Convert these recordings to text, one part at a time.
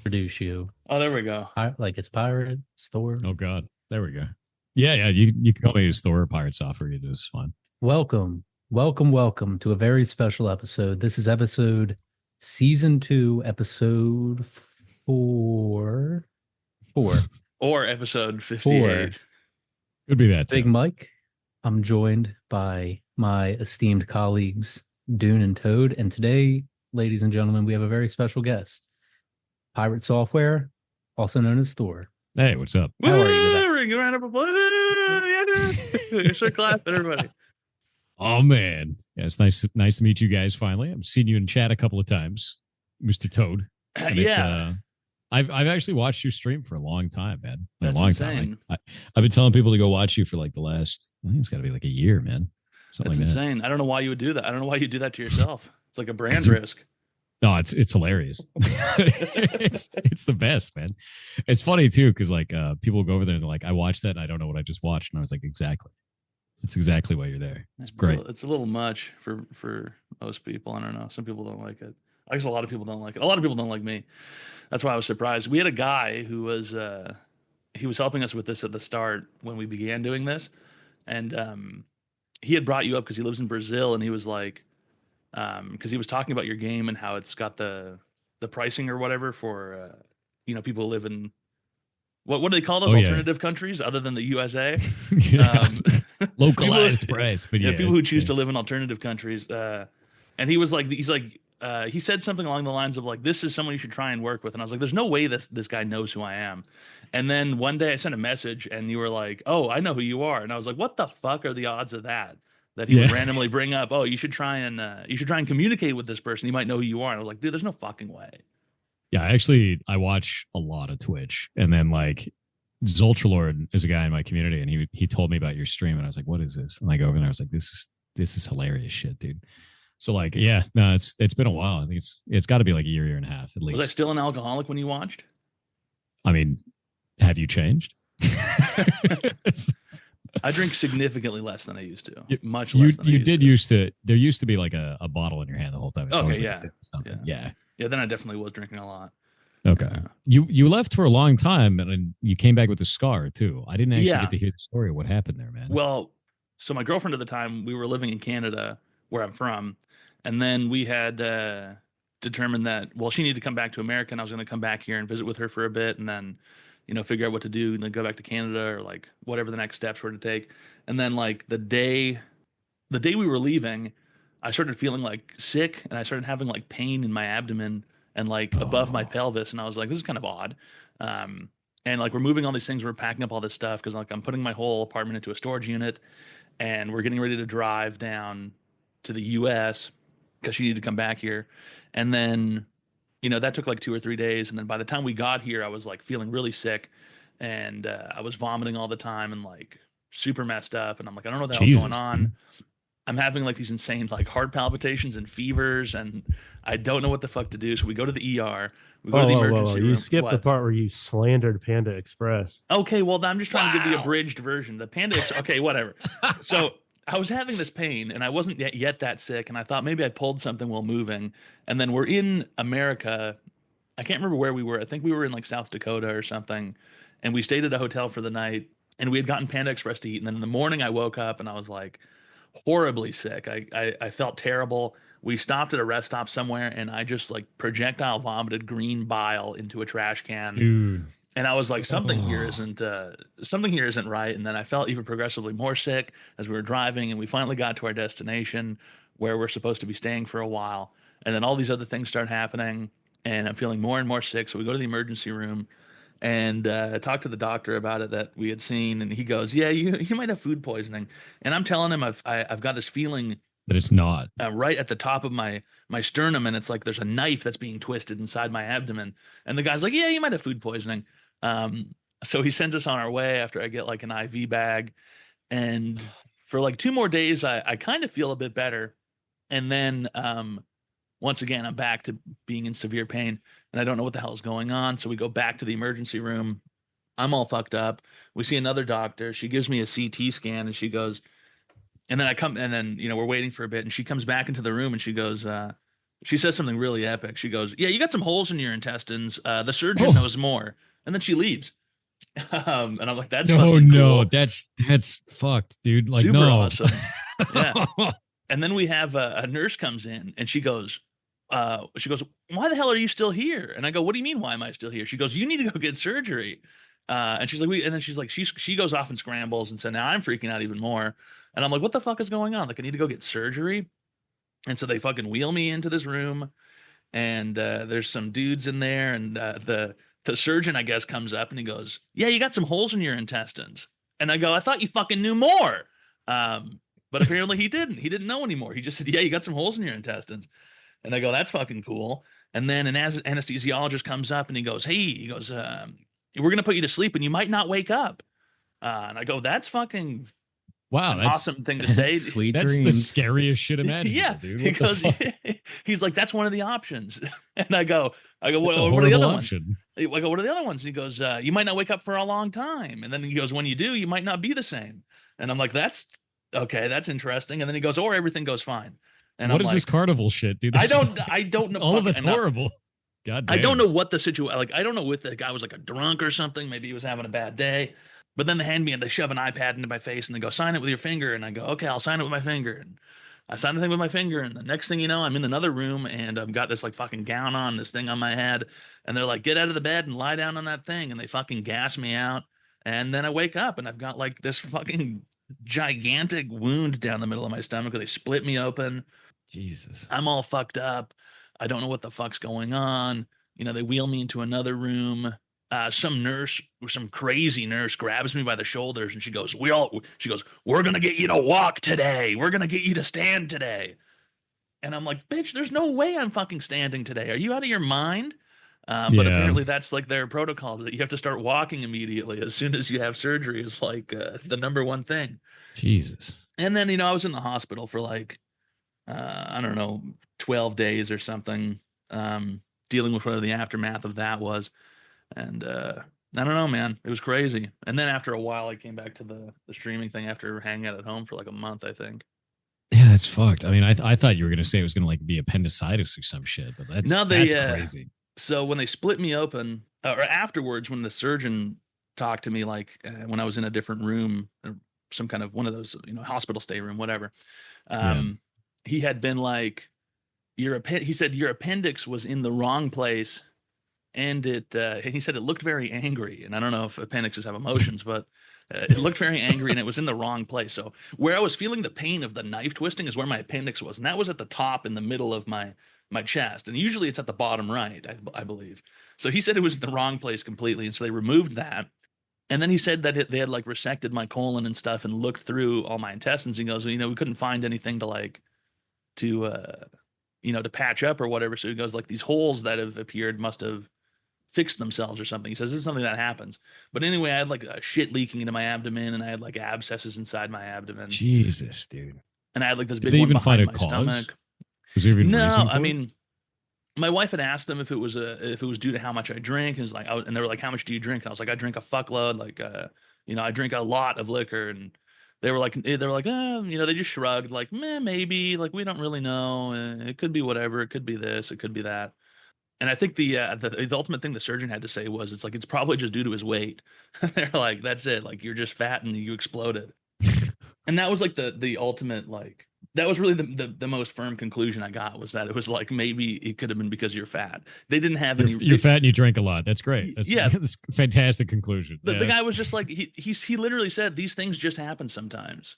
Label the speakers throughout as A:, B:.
A: introduce you.
B: Oh, there we go.
A: Like it's pirate, Thor.
C: Oh God, there we go. Yeah. You can call me as Thor or PirateSoftware. It is fine.
A: Welcome to a very special episode. This is episode season 2, episode 4.
B: Or episode 58.
C: Could be that too.
A: Big Mike. I'm joined by my esteemed colleagues, Dune and Toad. And today, ladies and gentlemen, we have a very special guest, PirateSoftware, also known as Thor.
C: Hey, what's up?
A: How are you today?
B: Ring a round of applause. Start clapping, everybody.
C: Oh man, yeah, it's nice to meet you guys finally. I've seen you in chat a couple of times, Mr. Toad. And
B: Yeah.
C: I've actually watched your stream for a long time, man.
B: That's
C: a long
B: insane.
C: time. I've been telling people to go watch you for like the last. I think it's got to be like a year, man. Something
B: That's
C: like that.
B: insane. I don't know why you would do that. I don't know why you do that to yourself. It's like a brand risk.
C: No, it's hilarious. it's the best, man. It's funny too because like people go over there and they're like, I watched that and I don't know what I just watched, and I was like, exactly. It's exactly why you're there. It's great.
B: It's a little much for most people. I don't know. Some people don't like it. I guess a lot of people don't like it. A lot of people don't like me. That's why I was surprised. We had a guy who was he was helping us with this at the start when we began doing this, and he had brought you up because he lives in Brazil, and he was like, because he was talking about your game and how it's got the pricing or whatever for people who live in what do they call those alternative countries other than the USA?
C: Yeah. Localized
B: people,
C: price, but yeah,
B: people who choose to live in alternative countries. And he was like, he said something along the lines of like, this is someone you should try and work with. And I was like, there's no way this guy knows who I am. And then one day I sent a message and you were like, oh, I know who you are. And I was like, what the fuck are the odds of that? That he would randomly bring up, oh, you should try and communicate with this person. He might know who you are. And I was like, dude, there's no fucking way.
C: Yeah, actually, I watch a lot of Twitch, and then like Zoltralord is a guy in my community, and he told me about your stream, and I was like, "What is this?" And I go over there, I was like, "This is hilarious shit, dude." So like, yeah, no, it's been a while. I think it's got to be like a year and a half at least.
B: Was I still an alcoholic when you watched?
C: I mean, have you changed?
B: I drink significantly less than I used to. Much less.
C: You did used to. There used to be like a bottle in your hand the whole time. It's always like 50 something. Yeah.
B: Yeah, then I definitely was drinking a lot.
C: Okay. You left for a long time and you came back with a scar too. I didn't actually get to hear the story of what happened there, man.
B: Well, so my girlfriend at the time, we were living in Canada, where I'm from, and then we had determined that, well, she needed to come back to America, and I was going to come back here and visit with her for a bit, and then, figure out what to do, and then go back to Canada or like whatever the next steps were to take. And then like the day we were leaving, I started feeling like sick, and I started having like pain in my abdomen and like above my pelvis, and I was like, this is kind of odd. And like we're moving all these things, we're packing up all this stuff because like I'm putting my whole apartment into a storage unit, and we're getting ready to drive down to the U.S. because she needed to come back here. And then that took like 2 or 3 days, and then by the time we got here, I was like feeling really sick, and I was vomiting all the time and like super messed up, and I'm like, I don't know what the hell's going on.
C: Man.
B: I'm having like these insane like heart palpitations and fevers, and I don't know what the fuck to do. So we go to the ER. We go to the emergency room.
D: You skipped the part where you slandered Panda Express.
B: Okay, well, I'm just trying to give the abridged version. The Panda okay, whatever. So I was having this pain, and I wasn't yet that sick, and I thought maybe I pulled something while moving. And then we're in America. I can't remember where we were. I think we were in like South Dakota or something, and we stayed at a hotel for the night, and we had gotten Panda Express to eat. And then in the morning, I woke up, and I was like horribly sick. I felt terrible. We stopped at a rest stop somewhere, and I just like projectile vomited green bile into a trash can.
C: Dude.
B: And I was like, something here isn't right. And then I felt even progressively more sick as we were driving, and we finally got to our destination where we're supposed to be staying for a while. And then all these other things start happening, and I'm feeling more and more sick. So we go to the emergency room and talk to the doctor about it that we had seen, and he goes, yeah, you might have food poisoning. And I'm telling him I've got this feeling
C: But it's not.
B: right at the top of my sternum, and it's like there's a knife that's being twisted inside my abdomen. And the guy's like, yeah, you might have food poisoning. So he sends us on our way after I get like an IV bag, and for like 2 more days I kind of feel a bit better, and then once again I'm back to being in severe pain, and I don't know what the hell is going on. So we go back to the emergency room. I'm all fucked up. We see another doctor. She gives me a CT scan, and she goes, and then I come, and then we're waiting for a bit, and she comes back into the room, and she goes, she says something really epic. She goes, "Yeah, you got some holes in your intestines. The surgeon knows more." And then she leaves. And I'm like, "That's fucking cool.
C: That's fucked, dude. Like,
B: Super
C: no,
B: awesome." Yeah. And then we have a nurse comes in and she goes, "Why the hell are you still here?" And I go, "What do you mean? Why am I still here?" She goes, "You need to go get surgery." And she's like, and then she's like, she goes off and scrambles. And so now I'm freaking out even more. And I'm like, what the fuck is going on? Like, I need to go get surgery. And so they fucking wheel me into this room and there's some dudes in there. And the surgeon, I guess, comes up and he goes, "Yeah, you got some holes in your intestines." And I go, "I thought you fucking knew more." But apparently he didn't. He didn't know anymore. He just said, "Yeah, you got some holes in your intestines." And I go, "That's fucking cool." And then an anesthesiologist comes up and he goes, "We're going to put you to sleep and you might not wake up." And I go, "That's fucking
C: wow, that's
B: awesome thing to say."
A: Sweet
C: That's
A: dreams.
C: the scariest shit imaginable,
B: Yeah,
C: dude.
B: he
C: What the
B: goes,
C: fuck?
B: he's like, "That's one of the options." And I go,
C: That's
B: "What
C: a
B: are the
C: horrible
B: other ones?"
C: option.
B: I go, "What are the other ones?" And he goes, "You might not wake up for a long time." And then he goes, "When you do, you might not be the same." And I'm like, "That's okay. That's interesting." And then he goes, "Or everything goes fine." And
C: What
B: I'm
C: is
B: like,
C: this carnival shit, dude?
B: I don't know.
C: All of it's
B: fucking-
C: horrible. God damn.
B: I don't know what the situation. Like, I don't know if the guy was like a drunk or something. Maybe he was having a bad day. But then they hand me and they shove an iPad into my face and they go, "Sign it with your finger." And I go, "Okay, I'll sign it with my finger." And I sign the thing with my finger. And the next thing you know, I'm in another room and I've got this like fucking gown on, this thing on my head. And they're like, "Get out of the bed and lie down on that thing." And they fucking gas me out. And then I wake up and I've got like this fucking gigantic wound down the middle of my stomach where they split me open.
C: Jesus.
B: I'm all fucked up. I don't know what the fuck's going on. They wheel me into another room. Some crazy nurse grabs me by the shoulders and she goes, "We're going to get you to walk today. We're going to get you to stand today." And I'm like, "Bitch, there's no way I'm fucking standing today. Are you out of your mind?" But
C: Yeah.
B: apparently that's like their protocols that you have to start walking immediately as soon as you have surgery is like the number one thing.
C: Jesus.
B: And then, I was in the hospital for like, I don't know, 12 days or something, dealing with whatever the aftermath of that was. And I don't know, man, it was crazy. And then after a while, I came back to the streaming thing after hanging out at home for like a month, I think.
C: Yeah, that's fucked. I mean, I thought you were gonna say it was gonna like be appendicitis or some shit, but that's crazy.
B: So when they split me open, or afterwards, when the surgeon talked to me, like when I was in a different room, or some kind of one of those, hospital stay room, whatever, he had been like, he said your appendix was in the wrong place. And he said it looked very angry. And I don't know if appendixes have emotions, but it looked very angry and it was in the wrong place. So where I was feeling the pain of the knife twisting is where my appendix was. And that was at the top in the middle of my chest. And usually it's at the bottom right, I believe. So he said it was in the wrong place completely. And so they removed that. And then he said that they had like resected my colon and stuff and looked through all my intestines. And he goes, "We couldn't find anything to patch up or whatever." So he goes, like, these holes that have appeared must have fixed themselves or something. He says this is something that happens. But anyway, I had like a shit leaking into my abdomen and I had like abscesses inside my abdomen.
C: Jesus, dude.
B: And I had like this
C: Did
B: big
C: they
B: one
C: even find
B: behind
C: a
B: my
C: cause?
B: stomach.
C: Was there even
B: No,
C: reason for
B: I
C: it?
B: mean, my wife had asked them if it was due to how much I drink. And it's like, and they were like, "How much do you drink?" And I was like, "I drink a fuckload. Like, I drink a lot of liquor." And they were like, they just shrugged, like, "Meh, maybe, like, we don't really know. It could be whatever. It could be this. It could be that." And I think the ultimate thing the surgeon had to say was, it's like, it's probably just due to his weight. They're like, "That's it. Like, you're just fat and you exploded." And that was like the ultimate, like, that was really the most firm conclusion I got, was that it was like, maybe it could have been because you're fat. They didn't have
C: You're fat and you drink a lot. That's great. That's a fantastic conclusion.
B: The guy was just like, he literally said, "These things just happen sometimes."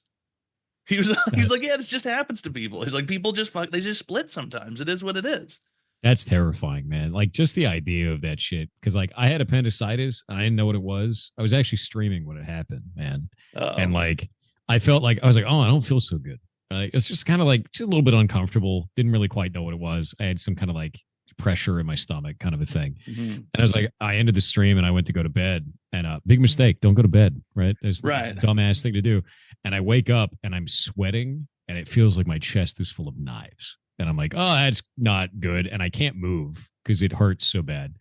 B: He was like, "Yeah, this just happens to people." He's like, "People just they just split sometimes. It is what it is."
C: That's terrifying, man. Like, just the idea of that shit. Because like I had appendicitis and I didn't know what it was. I was actually streaming when it happened, man. And like I felt like I was like, "Oh, I don't feel so good." It's just kind of like just a little bit uncomfortable. Didn't really quite know what it was. I had some kind of like pressure in my stomach, kind of a thing.
B: Mm-hmm.
C: And I was like, I ended the stream and I went to go to bed. And big mistake, don't go to bed, right? There's
B: right.
C: a dumbass thing to do. And I wake up and I'm sweating and it feels like my chest is full of knives. And I'm like, oh, that's not good. And I can't move because it hurts so bad.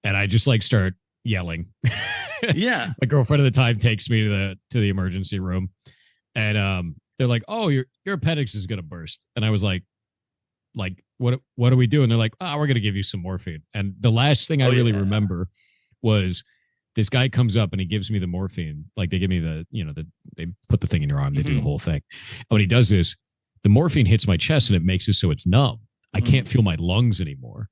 C: And I just like start yelling.
B: Yeah.
C: My girlfriend at the time takes me to the emergency room. And they're like, "Oh, your appendix is gonna burst." And I was like, what do we do? And they're like, oh, we're going to give you some morphine. And the last thing I really remember was this guy comes up and he gives me the morphine. Like they give me they put the thing in your arm. They do the whole thing. And when he does this, the morphine hits my chest and it makes it so it's numb. I can't feel my lungs anymore.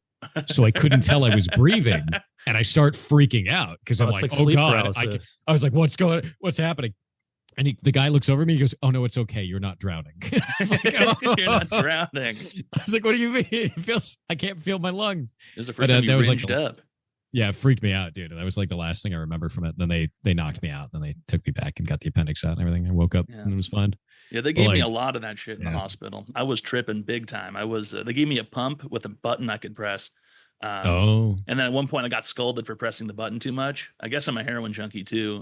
C: So I couldn't tell I was breathing. And I start freaking out because I'm like, oh God. I was like, what's happening? And the guy looks over at me. He goes, "Oh no, it's okay. You're not drowning."
B: You're not drowning.
C: I was like, "What do you mean? I can't feel my lungs."
B: It was the first time you ranged up.
C: Yeah, it freaked me out, dude. That was like the last thing I remember from it. Then they knocked me out. Then they took me back and got the appendix out and everything. I woke up and it was fine.
B: Yeah, they gave me a lot of that shit in the hospital. I was tripping big time. They gave me a pump with a button I could press. And then at one point I got scolded for pressing the button too much. I guess I'm a heroin junkie too.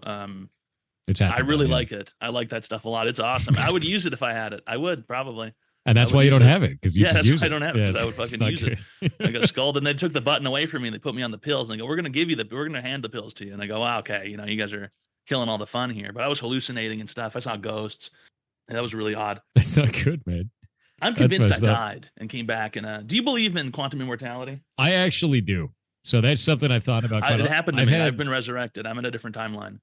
B: I really like it. I like that stuff a lot. It's awesome. I would use it if I had it. I would probably.
C: And that's why you don't have it, because you just use it.
B: I don't have it because I would fucking use it. I got scolded, and they took the button away from me, and they put me on the pills, and they go, "We're going to hand the pills to you." And I go, "Wow, okay, you guys are killing all the fun here." But I was hallucinating and stuff. I saw ghosts. And that was really odd.
C: That's not good, man.
B: I'm convinced I died and came back. And do you believe in quantum immortality?
C: I actually do. So that's something I've thought about.
B: It happened to me. I've been resurrected. I'm in a different timeline.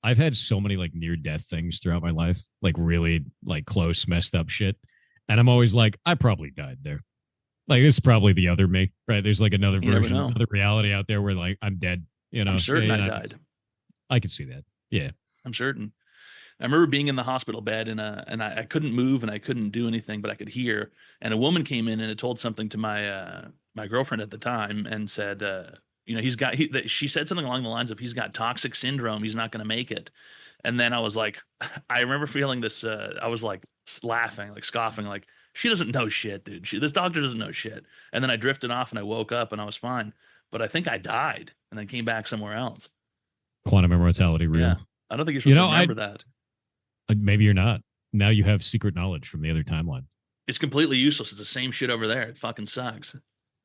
C: I've had so many like near death things throughout my life, like really like close, messed up shit. And I'm always like, I probably died there. Like this is probably the other me, right? There's like another version, another reality out there where like I'm dead. I'm
B: certain I died.
C: I could see that. Yeah,
B: I'm certain. I remember being in the hospital bed and I couldn't move and I couldn't do anything, but I could hear. And a woman came in and had told something to my girlfriend at the time and said, she said something along the lines of, he's got toxic syndrome. He's not going to make it. And then I was like, I remember feeling this, I was like laughing, like scoffing, like she doesn't know shit, dude. This doctor doesn't know shit. And then I drifted off and I woke up and I was fine, but I think I died and then came back somewhere else.
C: Quantum immortality, real. Yeah.
B: I don't think you're supposed to remember that.
C: Maybe you're not. Now you have secret knowledge from the other timeline.
B: It's completely useless. It's the same shit over there. It fucking sucks.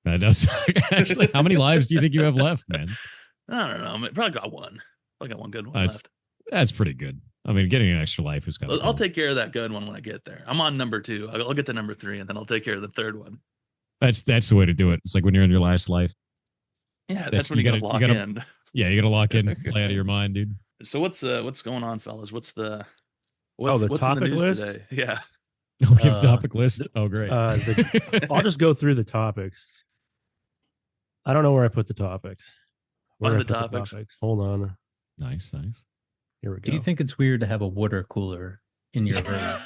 C: That does suck. Actually, how many lives do you think you have left, man?
B: I don't know. I probably got one. Probably got one good one left.
C: That's pretty good. I mean, getting an extra life is kind of.
B: I'll take care of that good one when I get there. I'm on number 2. I'll get to number 3, and then I'll take care of the third one.
C: That's the way to do it. It's like when you're in your last life.
B: Yeah, that's when you gotta lock in.
C: Yeah, you gotta lock in, play out of your mind, dude.
B: So what's going on, fellas? What's the
D: topic
B: in the news
D: list
B: today? Yeah.
C: Oh, we have a topic list. Oh, great.
D: I'll just go through the topics. I don't know where I put the topics.
B: The topics.
D: Hold on.
C: Nice.
D: Here we go.
A: Do you think it's weird to have a water cooler in your room?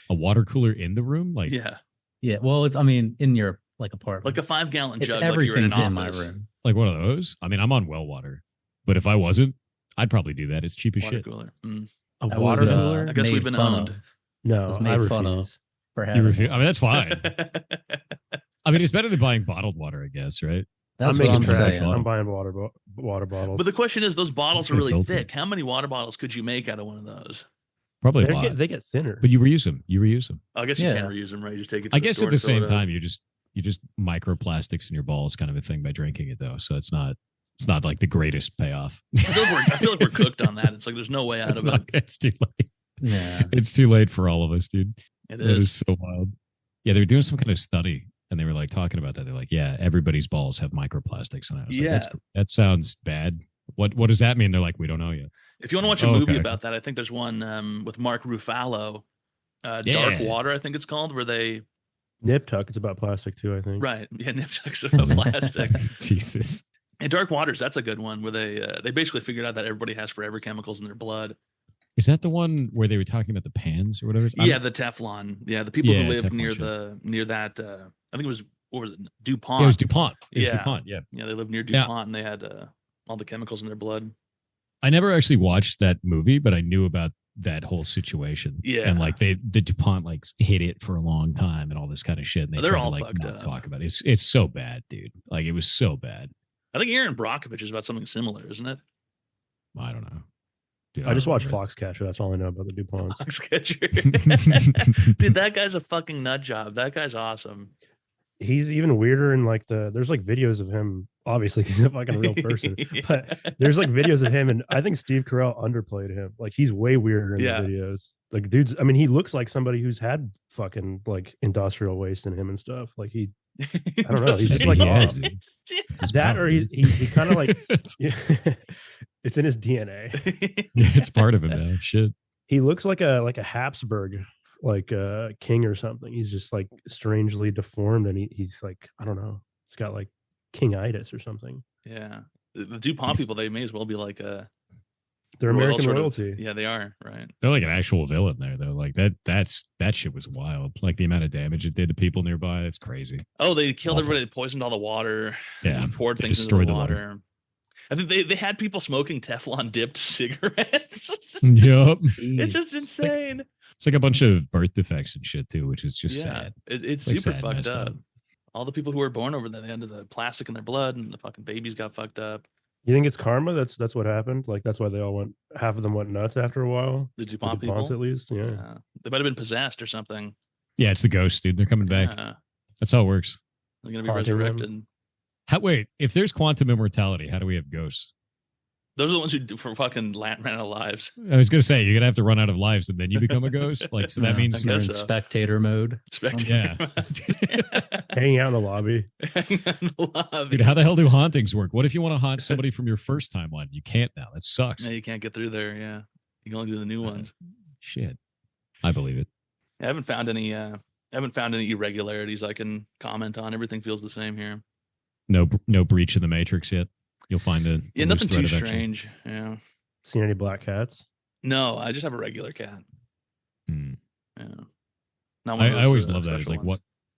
C: A water cooler in the room? Like
A: yeah. Well, it's in your like apartment,
B: like a 5-gallon jug.
A: Everything's
B: like
A: in my room.
C: Like one of those. I mean, I'm on well water, but if I wasn't, I'd probably do that. It's cheap as
B: water
C: shit.
B: Cooler.
D: A water cooler?
B: I guess we've been owned.
D: No,
A: I was made fun of for having.
C: You refuse? I mean, that's fine. I mean, it's better than buying bottled water, I guess, right?
A: That's what I'm saying.
D: I'm buying water bottles.
B: But the question is, those bottles are really thick. How many water bottles could you make out of one of those?
C: Probably a lot.
D: They get thinner.
C: But you reuse them.
B: I guess you can reuse them, right? You just take it.
C: I guess at the same time, you just microplastics in your balls, kind of a thing by drinking it, though. So it's not like the greatest payoff.
B: I feel like we're cooked on that. It's like there's no way out of it.
C: It's too late.
A: Yeah,
C: it's too late for all of us, dude.
B: It
C: is so wild. Yeah, they were doing some kind of study, and they were like talking about that. They're like, yeah, everybody's balls have microplastics, and I was like, that sounds bad. What does that mean? They're like, we don't know yet.
B: If you want to watch a movie about that, I think there's one with Mark Ruffalo, Dark Water, I think it's called, where they
D: Nip Tuck. It's about plastic too, I think.
B: Right. Yeah, Nip Tuck's about plastic.
C: Jesus.
B: And Dark Waters, that's a good one where they basically figured out that everybody has forever chemicals in their blood.
C: Is that the one where they were talking about the pans or whatever?
B: Yeah, the Teflon. Yeah, the people who lived near that. I think it was, what was it? DuPont.
C: Yeah, it was DuPont. DuPont. Yeah.
B: Yeah, they lived near DuPont and they had all the chemicals in their blood.
C: I never actually watched that movie, but I knew about that whole situation.
B: Yeah,
C: and like the DuPont like hid it for a long time and all this kind of shit. And they're all to, like, fucked up. Talk about it. It's so bad, dude. Like it was so bad.
B: I think Aaron Brockovich is about something similar, isn't it?
C: I don't know. Dude,
D: I just watched Foxcatcher. That's all I know about the DuPonts.
B: Foxcatcher. Dude, that guy's a fucking nut job. That guy's awesome.
D: he's even weirder in like there's like videos of him. Obviously, he's a fucking real person, but there's like videos of him, and I think Steve Carell underplayed him. Like he's way weirder in the videos. Like dude's, I mean, he looks like somebody who's had fucking like industrial waste in him and stuff. Like I don't know. He's just like that, or he kind of like it's in his DNA.
C: It's part of it, man. Shit.
D: He looks like a Habsburg, like a king or something. He's just like strangely deformed, and he's like, I don't know. He's got like kingitis or something.
B: Yeah, the DuPont people, they may as well be like
D: they're American royalty.
B: Yeah, they are, right?
C: They're like an actual villain there, though. Like that shit was wild. Like the amount of damage it did to people nearby. That's crazy.
B: Oh, they killed everybody. They poisoned all the water.
C: Yeah,
B: poured things into the water. I think they had people smoking Teflon dipped cigarettes.
C: Yep.
B: It's just insane.
C: It's like a bunch of birth defects and shit too, which is just sad.
B: It's
C: like
B: super
C: sad,
B: fucked up. All the people who were born over there, they had the plastic in their blood, and the fucking babies got fucked up.
D: You think it's karma? That's what happened. Like that's why they all went. Half of them went nuts after a while.
B: The DuPont
D: DuPonts
B: people,
D: at least. Yeah.
B: They might have been possessed or something.
C: Yeah, it's the ghosts, dude. They're coming back. That's how it works.
B: They're gonna be resurrected.
C: Wait, if there's quantum immortality, how do we have ghosts?
B: Those are the ones who for fucking ran out of lives.
C: I was gonna say you're gonna have to run out of lives and then you become a ghost. Like so that means
A: you're in spectator mode.
C: Yeah.
D: Hanging out in the lobby.
C: Dude, how the hell do hauntings work? What if you want to haunt somebody from your first timeline? You can't now. That sucks.
B: Yeah, you can't get through there. Yeah, you can only do the new ones.
C: Shit, I believe it.
B: I haven't found any irregularities I can comment on. Everything feels the same here.
C: No breach in the matrix yet. You'll find the
B: nothing too strange. Yeah.
D: Seen any black cats?
B: No, I just have a regular cat.
C: Hmm.
B: Yeah.
C: I always love that. It's like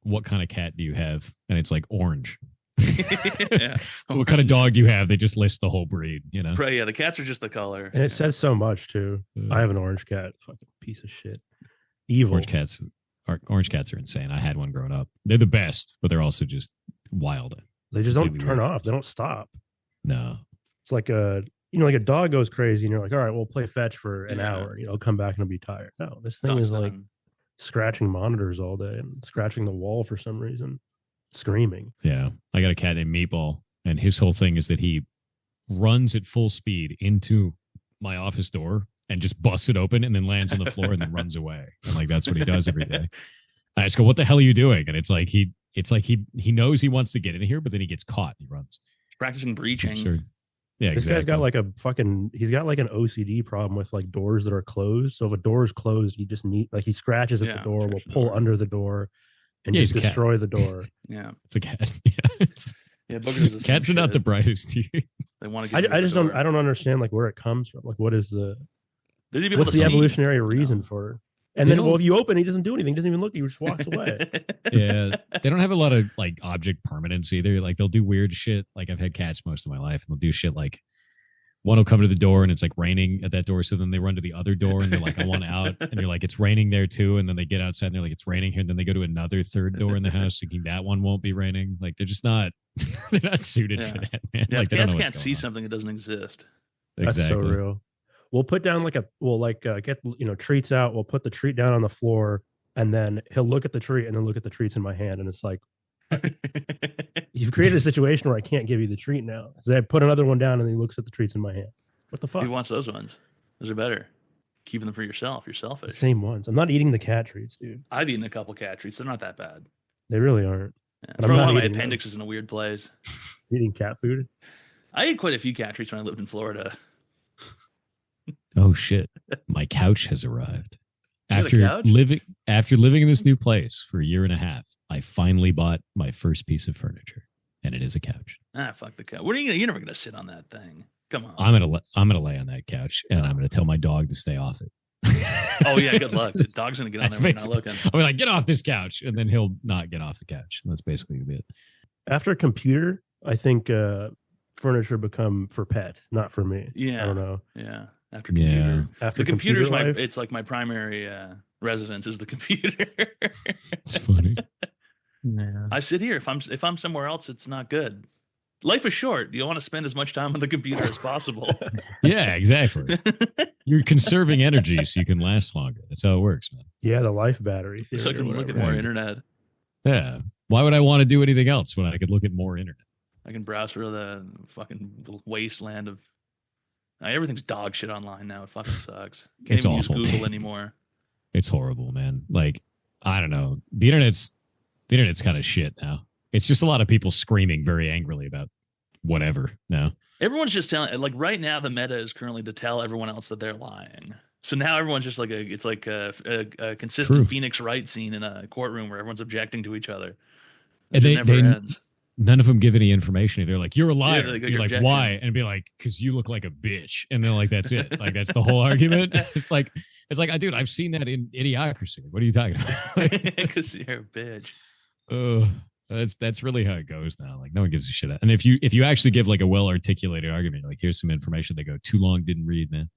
C: what kind of cat do you have? And it's like orange.
B: Yeah.
C: So what kind of dog do you have? They just list the whole breed, you know?
B: Right, yeah, the cats are just the color.
D: And it says so much too. I have an orange cat. Fucking piece of shit. Evil.
C: Orange cats are insane. I had one growing up. They're the best, but they're also just wild.
D: They just don't turn off. They don't stop.
C: No.
D: It's like like a dog goes crazy and you're like, all right, we'll play fetch for an hour. Come back and it'll be tired. No, this thing is like scratching monitors all day and scratching the wall for some reason, screaming.
C: Yeah. I got a cat named Meatball, and his whole thing is that he runs at full speed into my office door and just busts it open and then lands on the floor and then runs away. And like that's what he does every day. I just go, what the hell are you doing? And it's like he knows he wants to get in here, but then he gets caught. He runs.
B: Practicing breaching.
C: Sure. Yeah,
D: this guy's got like he's got like an OCD problem with like doors that are closed. So if a door is closed, he just he scratches at the door, will pull under the door and just destroy the door.
B: Yeah.
C: It's a cat.
B: Yeah.
C: Cats are not the brightest.
B: They want to get
D: I don't understand like where it comes from. Like what's the
B: the
D: evolutionary reason for it? And then, if you open, he doesn't do anything. He doesn't even look. He just walks away.
C: Yeah, they don't have a lot of like object permanence either. Like they'll do weird shit. Like I've had cats most of my life, and they'll do shit like one will come to the door and it's like raining at that door, so then they run to the other door and they're like, I want out, and you're like, it's raining there too, and then they get outside and they're like, it's raining here, and then they go to another third door in the house thinking that one won't be raining. Like they're just not suited for that, man.
B: Yeah,
C: like
B: cats can't see something that doesn't exist.
C: Exactly.
D: That's so real. We'll put down get treats out. We'll put the treat down on the floor, and then he'll look at the treat and then look at the treats in my hand, and it's like, you've created a situation where I can't give you the treat now. So I put another one down, and he looks at the treats in my hand. What the fuck?
B: Who wants those ones? Those are better. Keeping them for yourself. You're selfish.
D: The same ones. I'm not eating the cat treats, dude.
B: I've eaten a couple cat treats. They're not that bad.
D: They really aren't.
B: Yeah, that's probably why my appendix is in a weird place.
D: Eating cat food?
B: I ate quite a few cat treats when I lived in Florida.
C: Oh shit! My couch has arrived. After living in this new place for a year and a half, I finally bought my first piece of furniture, and it is a couch.
B: Ah, fuck the couch. You're never gonna sit on that thing. Come on.
C: I'm gonna lay on that couch, and I'm gonna tell my dog to stay off it.
B: Oh yeah, good luck. The dog's gonna get on there when you're not looking.
C: I'll be like, get off this couch, and then he'll not get off the couch. And that's basically it.
D: After a computer, I think furniture become for pet, not for me.
B: Yeah,
D: I don't know.
B: Yeah. After computer.
D: Yeah. After
B: the computer's
D: computer
B: it's like my primary residence is the computer.
C: It's funny.
A: Yeah.
B: I sit here. If I'm somewhere else, it's not good. Life is short. You want to spend as much time on the computer as possible.
C: Yeah, exactly. You're conserving energy so you can last longer. That's how it works, man.
D: Yeah, the life battery.
B: So I can look at more internet.
C: Yeah. Why would I want to do anything else when I could look at more internet?
B: I can browse through the fucking wasteland of everything's dog shit online now. It fucking sucks. Can't
C: It's
B: even
C: awful,
B: use Google
C: dude.
B: anymore.
C: It's horrible, man. Like, I don't know. The internet's kind of shit now. It's just a lot of people screaming very angrily about whatever now.
B: Everyone's just telling, like right now, the meta is currently to tell everyone else that they're lying. So now everyone's just like it's like a consistent
C: True.
B: Phoenix Wright scene in a courtroom where everyone's objecting to each other.
C: And
B: It never ends.
C: none of them give any information. They're like, you're a liar.
B: they go,
C: You're
B: "You're
C: like,
B: objecting."
C: why? And be like, because you look like a bitch. And they're like, that's it. Like, that's the whole argument. It's like, dude, I've seen that in Idiocracy. What are you talking about? Like,
B: Because you're a bitch.
C: that's really how it goes now. Like, no one gives a shit. And if you actually give like a well articulated argument, like, here's some information, they go, too long, didn't read, man.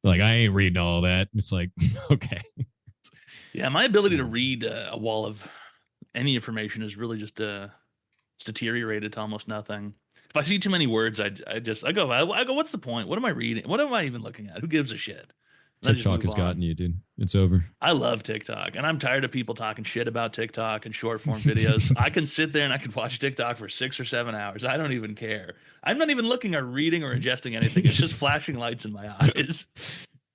C: They're like, I ain't reading all that. It's like, okay.
B: Yeah, my ability to read a wall of any information is really just it's deteriorated to almost nothing. If I see too many words, I go, what's the point? What am I reading? What am I even looking at? Who gives a shit? And I just
C: TikTok
B: move
C: has
B: on.
C: gotten you, dude. It's over.
B: I love TikTok, and I'm tired of people talking shit about TikTok and short form videos. I can sit there and I can watch TikTok for 6 or 7 hours. I don't even care. I'm not even looking or reading or ingesting anything. It's just flashing lights in my eyes.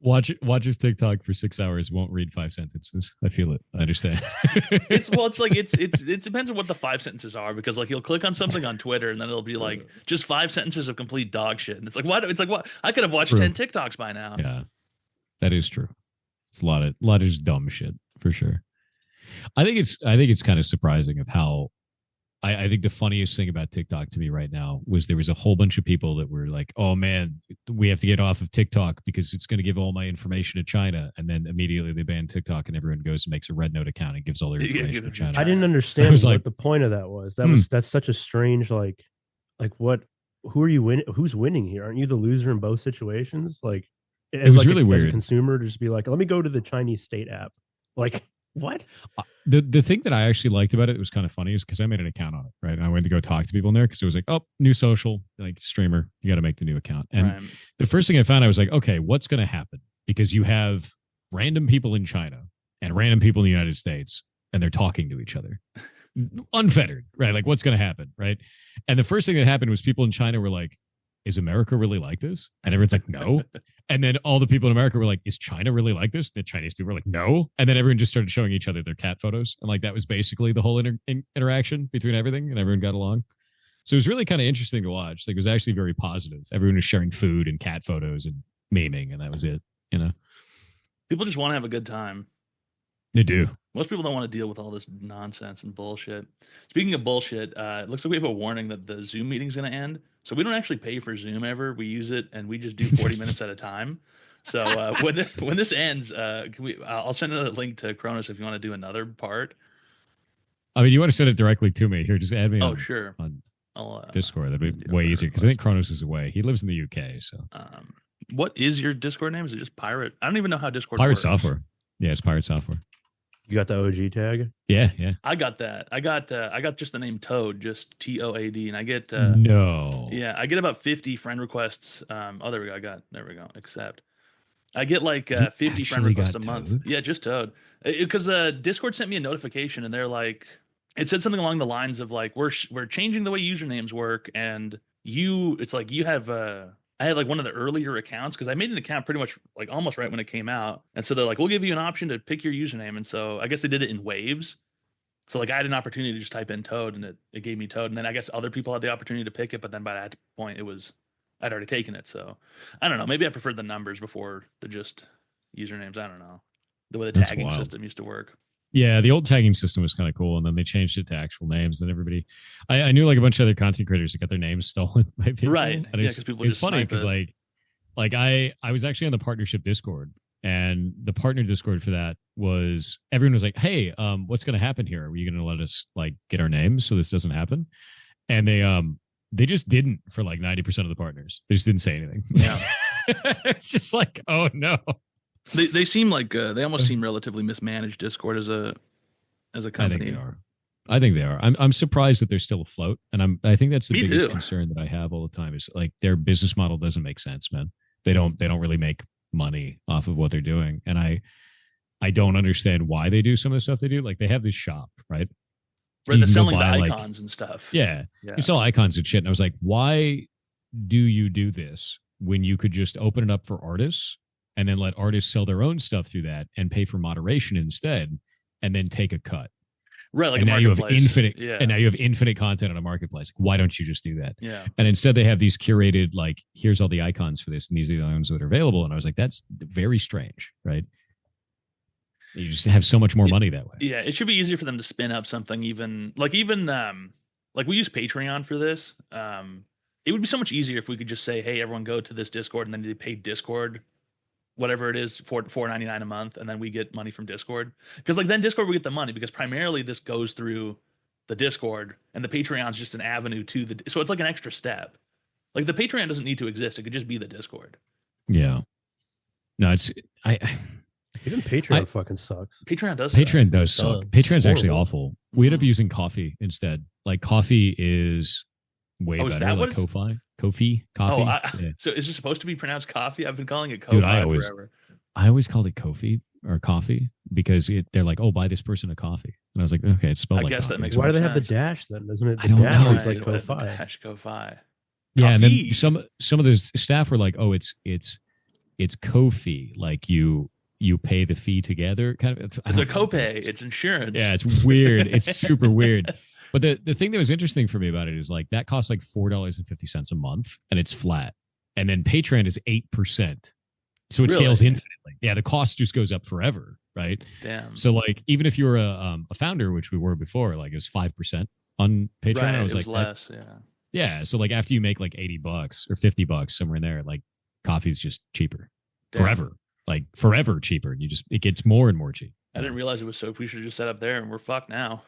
C: Watches TikTok for 6 hours, won't read 5 sentences. I feel it. I understand.
B: It depends on what the 5 sentences are, because like you'll click on something on Twitter and then it'll be like just 5 sentences of complete dog shit. And it's like, what? It's like, what? I could have watched
C: True.
B: 10 TikToks by now.
C: Yeah, that is true. It's a lot of just dumb shit for sure. I think it's kind of surprising of how I think the funniest thing about TikTok to me right now was there was a whole bunch of people that were like, oh man, we have to get off of TikTok because it's going to give all my information to China. And then immediately they ban TikTok and everyone goes and makes a Red Note account and gives all their information to China.
D: I didn't understand
C: I was
D: what
C: like,
D: the point of that was. That's such a strange, like what, who are you winning? Who's winning here? Aren't you the loser in both situations? Like,
C: it was
D: like
C: really weird.
D: As a consumer, to just be like, let me go to the Chinese state app. Like, what?
C: The thing that I actually liked about it was kind of funny is because I made an account on it, right? And I went to go talk to people in there because it was like, oh, new social, like streamer, you got to make the new account. And
B: Right.
C: the first thing I found, I was like, okay, what's going to happen? Because you have random people in China and random people in the United States, and they're talking to each other, unfettered, right? Like, what's going to happen, right? And the first thing that happened was people in China were like, is America really like this? And everyone's like, no. And then all the people in America were like, is China really like this? The Chinese people were like, no. And then everyone just started showing each other their cat photos. And like, that was basically the whole interaction between everything, and everyone got along. So it was really kind of interesting to watch. Like, it was actually very positive. Everyone was sharing food and cat photos and memeing, and that was it, you know?
B: People just want to have a good time.
C: They do.
B: Most people don't want to deal with all this nonsense and bullshit. Speaking of bullshit, it looks like we have a warning that the Zoom meeting's going to end. So we don't actually pay for Zoom ever. We use it and we just do 40 minutes at a time. So when this ends, I'll send a link to Kronos if you want to do another part.
C: I mean, you want to send it directly to me. Here, just add me
B: Sure.
C: on
B: I'll,
C: Discord. That'd be way easier because I think Kronos is away. He lives in the UK. So
B: what is your Discord name? Is it just Pirate? I don't even know how Discord
C: Pirate
B: works.
C: Software. Yeah, it's Pirate Software.
D: You got the OG tag?
C: Yeah.
B: I got that. I got just the name Toad, just TOAD, and I get
C: no.
B: Yeah, I get about 50 friend requests. Oh, there we go. There we go. Accept. I get like 50 friend requests a month.
C: Toad?
B: Yeah, just Toad. Because Discord sent me a notification, and they're like, it said something along the lines of like, we're changing the way usernames work, and it's like you have I had like one of the earlier accounts because I made an account pretty much like almost right when it came out. And so they're like, we'll give you an option to pick your username. And so I guess they did it in waves. So like I had an opportunity to just type in Toad, and it gave me Toad. And then I guess other people had the opportunity to pick it. But then by that point, I'd already taken it. So I don't know. Maybe I preferred the numbers before the just usernames. I don't know. The way the
C: That's
B: tagging
C: wild.
B: system used to work.
C: Yeah, the old tagging system was kind of cool, and then they changed it to actual names. And everybody, I knew like a bunch of other content creators that got their names stolen by people.
B: Right.
C: And
B: Yeah,
C: it's
B: 'cause people
C: it's
B: just
C: funny
B: snipe
C: because
B: it.
C: like I was actually on the partnership Discord, and the partner Discord for that was everyone was like, hey, what's going to happen here? Are you going to let us like get our names so this doesn't happen? And they just didn't for like 90% of the partners. They just didn't say anything.
B: Yeah.
C: It's just like, oh no.
B: They seem like they almost seem relatively mismanaged, Discord as a company.
C: I think they are. I'm surprised that they're still afloat, and I think that's the
B: Me
C: biggest
B: too.
C: concern that I have all the time is like their business model doesn't make sense, man. They don't really make money off of what they're doing, and I don't understand why they do some of the stuff they do. Like they have this shop, right?
B: Right, they're selling the
C: buy,
B: icons and stuff.
C: Yeah,
B: Yeah.
C: you sell icons and shit. And I was like, why do you do this when you could just open it up for artists and then let artists sell their own stuff through that and pay for moderation instead, and then take a cut?
B: Right, like
C: and
B: a
C: now you have
B: marketplace.
C: infinite, and now you have infinite content on a marketplace. Why don't you just do that?
B: Yeah.
C: And instead, they have these curated, like, here's all the icons for this, and these are the ones that are available. And I was like, that's very strange, right? You just have so much more money that way.
B: Yeah, it should be easier for them to spin up something, even like we use Patreon for this. It would be so much easier if we could just say, hey, everyone go to this Discord, and then they pay Discord whatever it is, $4.99 a month, and then we get money from Discord. Because like then Discord will get the money, because primarily this goes through the Discord, and the Patreon's just an avenue to the. So it's like an extra step. Like the Patreon doesn't need to exist; it could just be the Discord.
C: Yeah. No, it's
D: even Patreon fucking sucks.
B: Patreon does.
C: Patreon does suck. Patreon's actually
D: horrible.
C: awful. We ended up using Coffee instead. Like Coffee is way
B: Oh, is
C: better.
B: that
C: Like
B: what
C: Coffee.
B: Oh,
C: Yeah.
B: so is it supposed to be pronounced coffee? I've been calling it
C: Dude,
B: Ko-Fi forever.
C: I always called it Kofi or Coffee because they're like, oh, buy this person a coffee. And I was like, okay, it's spelled
B: I
C: like
B: guess that
C: coffee.
B: makes
D: Why
B: more
D: do they have the
B: sense.
D: dash then? Isn't it? The
C: I don't
D: dash
C: know.
D: is like
B: Right,
D: Ko-Fi.
B: Dash Ko-Fi.
C: Yeah, and then
B: Coffee.
C: some of the staff were like, oh, it's Kofi, like you pay the fee together. Kind of,
B: It's a copay. It's insurance.
C: Yeah, it's weird. It's super weird. But the thing that was interesting for me about it is like that costs like $4.50 a month, and it's flat. And then Patreon is 8%, so it scales infinitely. Yeah, the cost just goes up forever, right?
B: Damn.
C: So like even if you were a founder, which we were before, like it was 5% on Patreon.
B: Right,
C: I was
B: it
C: like
B: less. Yeah.
C: yeah. So like after you make like $80 or $50 somewhere in there, like coffee's just cheaper forever, like forever cheaper. It gets more and more cheap.
B: I didn't realize it was so. We should just set up there, and we're fucked now.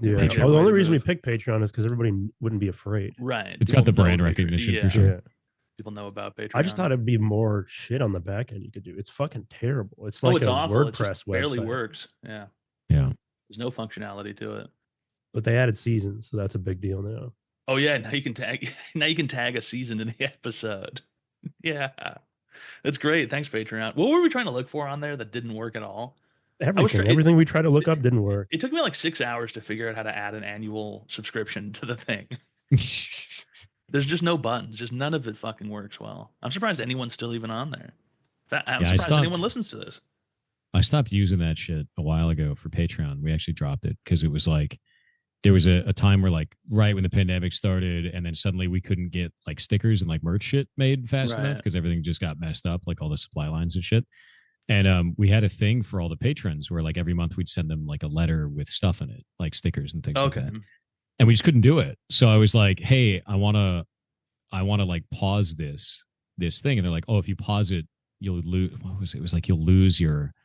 D: Yeah.
C: Patreon.
D: Oh, the only reason we picked Patreon is because everybody wouldn't be afraid.
B: Right.
C: It's got the
B: People know
C: brand
B: Patreon.
C: recognition
B: Yeah.
C: for sure.
D: Yeah.
B: People know about Patreon.
D: I just thought it'd be more shit on the back end you could do. It's fucking terrible. It's like
B: it's
D: a
B: awful. It
D: WordPress
B: just barely
D: website.
B: works. Yeah.
C: Yeah.
B: There's no functionality to it.
D: But they added seasons, so that's a big deal now.
B: Oh yeah, now you can tag. Now you can tag a season in the episode. Yeah, that's great. Thanks, Patreon. What were we trying to look for on there that didn't work at all?
D: Everything we tried to look up didn't work.
B: It took me like 6 hours to figure out how to add an annual subscription to the thing. There's just no buttons. Just none of it fucking works well. I'm surprised anyone's still even on there. I'm surprised anyone listens to this.
C: I stopped using that shit a while ago for Patreon. We actually dropped it because it was like there was a time where like right when the pandemic started, and then suddenly we couldn't get like stickers and like merch shit made fast enough because everything just got messed up, like all the supply lines and shit. And we had a thing for all the patrons where like every month we'd send them like a letter with stuff in it, like stickers and things like that. And we just couldn't do it. So I was like, hey, I wanna like pause this thing. And they're like, oh, if you pause it, you'll lose. What was it? It was like you'll lose your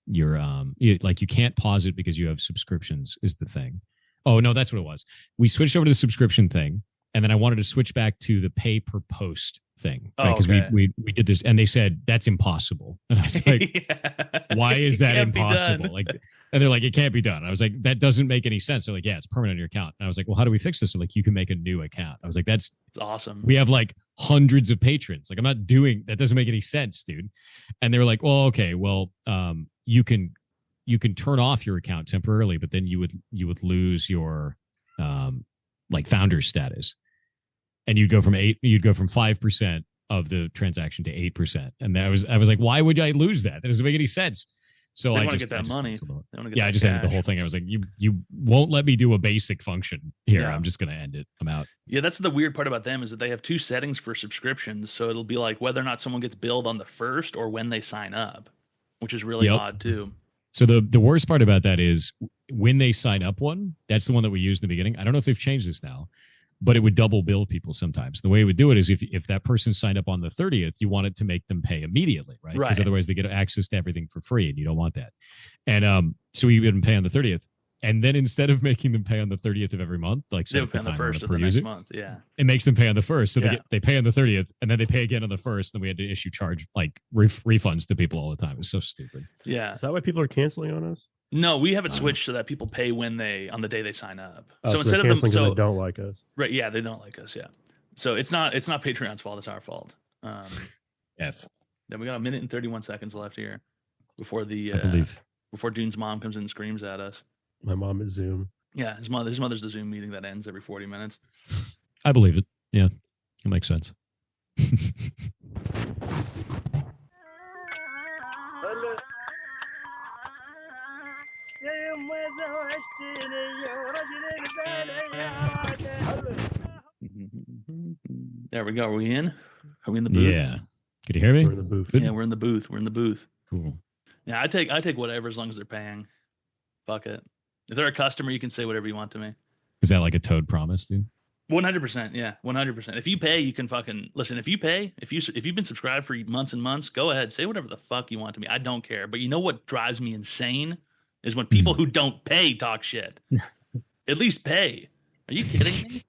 C: like you can't pause it because you have subscriptions is the thing. Oh no, that's what it was. We switched over to the subscription thing, and then I wanted to switch back to the pay per post thing, right? Because we did this, and they said that's impossible, and I was like, why is that impossible? Like, and they're like, it can't be done. I was like, that doesn't make any sense. They're like, yeah, it's permanent on your account. And I was like, well, how do we fix this? So like, you can make a new account. I was like, that's
B: awesome.
C: We have like hundreds of patrons. Like, I'm not doing that. Doesn't make any sense, dude. And they were like, well, okay, well, you can turn off your account temporarily, but then you would lose your like founder status, and you'd go from 5% of the transaction to 8%. And I was like, why would I lose that? That doesn't make any sense. So I just
B: get that money.
C: I just ended the whole thing. I was like, you won't let me do a basic function here. Yeah. I'm just gonna end it. I'm out.
B: Yeah, that's the weird part about them is that they have two settings for subscriptions. So it'll be like whether or not someone gets billed on the first or when they sign up, which is really odd too.
C: So the worst part about that is when they sign up one, that's the one that we used in the beginning. I don't know if they've changed this now, but it would double bill people sometimes. The way it would do it is if that person signed up on the 30th, you want it to make them pay immediately, right? Because otherwise they get access to everything for free, and you don't want that. And so we would pay on the 30th. And then instead of making them pay on the 30th of every month, like
B: they pay on the first of the next month, it
C: makes them pay on the first. So they pay on the 30th, and then they pay again on the first. And then we had to issue like refunds to people all the time. It was so stupid.
B: Yeah.
D: Is that why people are canceling on us?
B: No, we have it switched so that people pay on the day they sign up.
D: So instead of them, they don't like us.
B: Right? Yeah, they don't like us. Yeah. So it's not Patreon's fault. It's our fault.
C: F.
B: Then we got 1 minute and 31 seconds left here before
C: I believe
B: before Dune's mom comes in and screams at us.
D: My mom is Zoom.
B: Yeah, his mother's the Zoom meeting that ends every 40 minutes.
C: I believe it. Yeah, it makes sense.
B: There we go. Are we in? Are we in the booth?
C: Yeah. Could you hear me?
D: We're in the booth.
B: Yeah, we're in the booth. We're in the booth.
C: Cool.
B: Yeah, I take whatever as long as they're paying. Fuck it. If they're a customer, you can say whatever you want to me.
C: Is that like a Toad promise, dude?
B: 100%. Yeah, 100%. If you pay, you can fucking listen. If you pay, if you've been subscribed for months and months, go ahead, say whatever the fuck you want to me. I don't care. But you know what drives me insane is when people who don't pay talk shit. At least pay. Are you kidding me?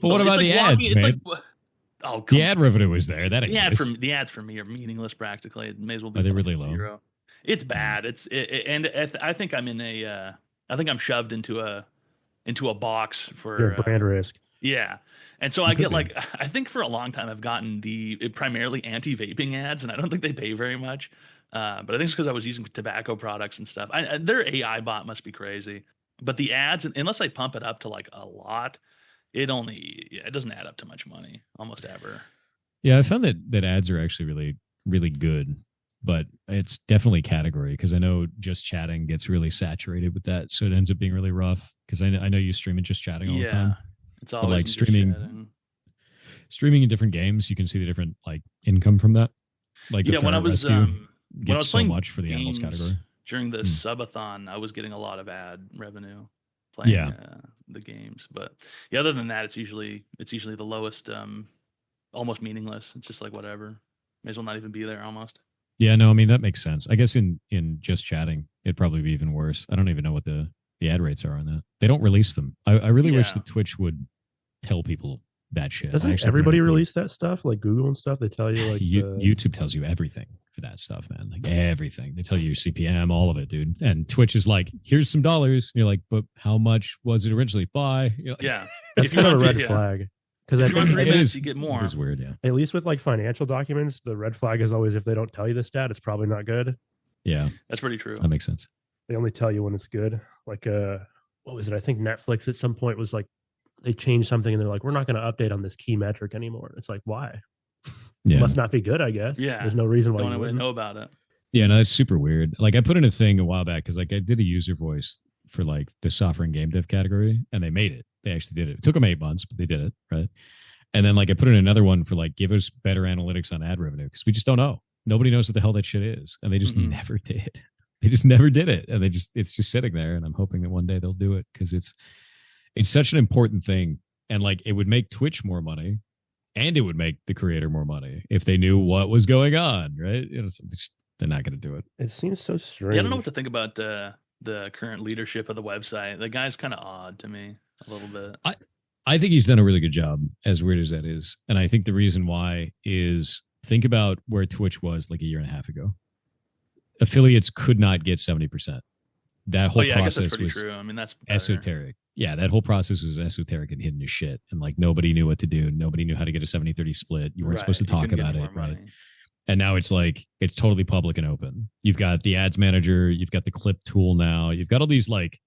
C: But what about the ads, man?
B: Oh,
C: the ad revenue was there. That exists.
B: The ads for me are meaningless practically. It may as well be.
C: Are they really low?
B: 0. It's bad. I think I'm I think I'm shoved into a box for
D: You're brand risk.
B: Yeah. And so I get like, I think for a long time I've gotten the primarily anti-vaping ads, and I don't think they pay very much. But I think it's because I was using tobacco products and stuff. Their AI bot must be crazy. But the ads, unless I pump it up to like a lot, it doesn't add up to much money almost ever.
C: Yeah, I found that ads are actually really, really good, but it's definitely category because I know just chatting gets really saturated with that. So it ends up being really rough because I know you stream and just chatting all the time.
B: It's always
C: like streaming in different games, you can see the different like income from that. Like the
B: when I was
C: gets so much for the animals category.
B: During the subathon, I was getting a lot of ad revenue playing the games. But other than that, it's usually the lowest, almost meaningless. It's just like whatever. May as well not even be there almost.
C: Yeah, no, I mean that makes sense. I guess in just chatting, it'd probably be even worse. I don't even know what the ad rates are on that. They don't release them. I really wish that Twitch would tell people that shit.
D: Doesn't everybody release that stuff? Like Google and stuff, they tell you like
C: YouTube tells you everything for that stuff, man. Like everything. They tell you your CPM, all of it, dude. And Twitch is like, here's some dollars. And you're like, but how much was it originally? Buy. Like,
B: yeah.
D: That's kind of a red flag. Because I think
B: you get more.
C: It's weird, yeah.
D: At least with like financial documents, the red flag is always if they don't tell you the stat, it's probably not good.
C: Yeah.
B: That's pretty true.
C: That makes sense.
D: They only tell you when it's good. Like what was it? I think Netflix at some point was like they changed something and they're like, we're not going to update on this key metric anymore. It's like, why?
C: Yeah.
D: It must not be good, I guess.
B: Yeah.
D: There's no reason why
B: you
D: wouldn't
B: know about it.
C: Yeah, no, that's super weird. Like I put in a thing a while back because like I did a user voice for like the software and game dev category and they made it. They actually did it. It took them 8 months, but they did it, right? And then like I put in another one for like give us better analytics on ad revenue because we just don't know. Nobody knows what the hell that shit is, and they just never did. They just never did it, and it's just sitting there. And I'm hoping that one day they'll do it because it's such an important thing, and like it would make Twitch more money, and it would make the creator more money if they knew what was going on, right? You know, they're not going to do it.
D: It seems so strange.
B: Yeah, I don't know what to think about the current leadership of the website. The guy's kind of odd to me a little bit.
C: I think he's done a really good job, as weird as that is. And I think the reason why is think about where Twitch was like a year and a half ago. Affiliates could not get 70%. That whole process was
B: true. I mean, that's
C: esoteric. Yeah, that whole process was esoteric and hidden as shit. And like nobody knew what to do. Nobody knew how to get a 70-30 split. You weren't supposed to talk about it, right? And now it's like, it's totally public and open. You've got the ads manager. You've got the clip tool now. You've got all these like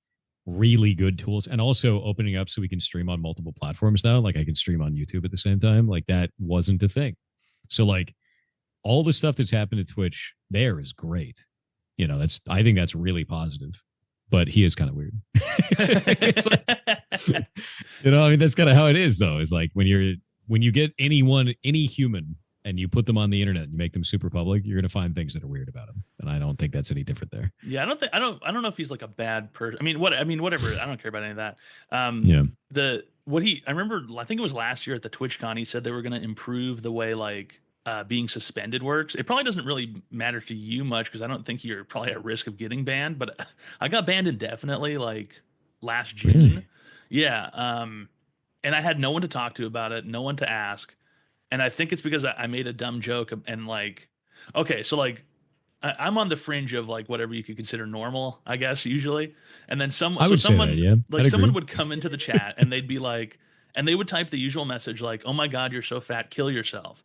C: really good tools and also opening up so we can stream on multiple platforms now. Like I can stream on YouTube at the same time. Like that wasn't a thing. So like all the stuff that's happened at Twitch there is great. You know, I think that's really positive, but he is kind of weird. It's like, you know, I mean, that's kind of how it is though. Is like when you get any human and you put them on the internet and you make them super public, you're going to find things that are weird about them. And I don't think that's any different there.
B: Yeah, I don't know if he's like a bad person. I mean, whatever. I don't care about any of that. I remember, I think it was last year at the TwitchCon, he said they were going to improve the way like being suspended works. It probably doesn't really matter to you much because I don't think you're probably at risk of getting banned, but I got banned indefinitely like last June.
C: Really?
B: Yeah. And I had no one to talk to about it, no one to ask. And I think it's because I made a dumb joke and like, okay, so like I'm on the fringe of like whatever you could consider normal, I guess, usually. And then someone would come into the chat and they'd be like, and they would type the usual message like, oh my God, you're so fat, kill yourself.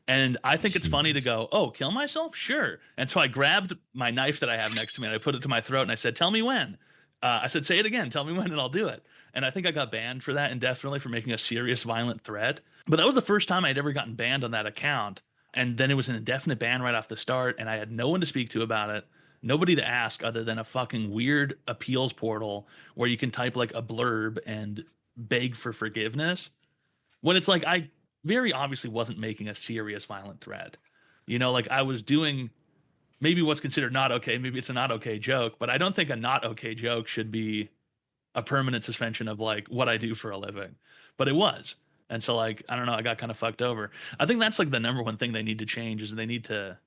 B: And I think it's funny to go, oh, kill myself? Sure. And so I grabbed my knife that I have next to me and I put it to my throat and I said, tell me when. I said, say it again. Tell me when and I'll do it. And I think I got banned for that indefinitely for making a serious violent threat. But that was the first time I'd ever gotten banned on that account. And then it was an indefinite ban right off the start. And I had no one to speak to about it. Nobody to ask other than a fucking weird appeals portal where you can type like a blurb and beg for forgiveness. When it's like, I very obviously wasn't making a serious violent threat. You know, like I was doing maybe what's considered not okay. Maybe it's a not okay joke, but I don't think a not okay joke should be a permanent suspension of like what I do for a living. But it was. And so like, I don't know, I got kind of fucked over. I think that's like the number one thing they need to change is they need to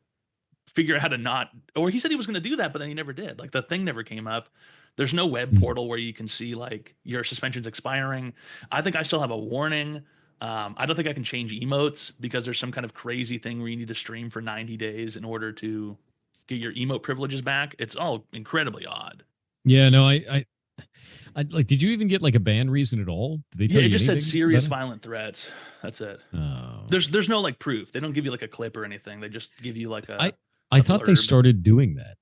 B: figure out how to not, or he said he was going to do that, but then he never did. Like the thing never came up. There's no web portal where you can see like your suspension's expiring. I think I still have a warning. I don't think I can change emotes because there's some kind of crazy thing where you need to stream for 90 days in order to get your emote privileges back. It's all incredibly odd.
C: Yeah, no, I like. Did you even get like a ban reason at all? Did they tell
B: Yeah, it
C: you
B: just said
C: anything
B: serious
C: about it?
B: violent threats. That's it.
C: Oh.
B: There's no like proof. They don't give you like a clip or anything. They just give you like
C: I
B: a
C: thought they
B: blurb.
C: started doing that.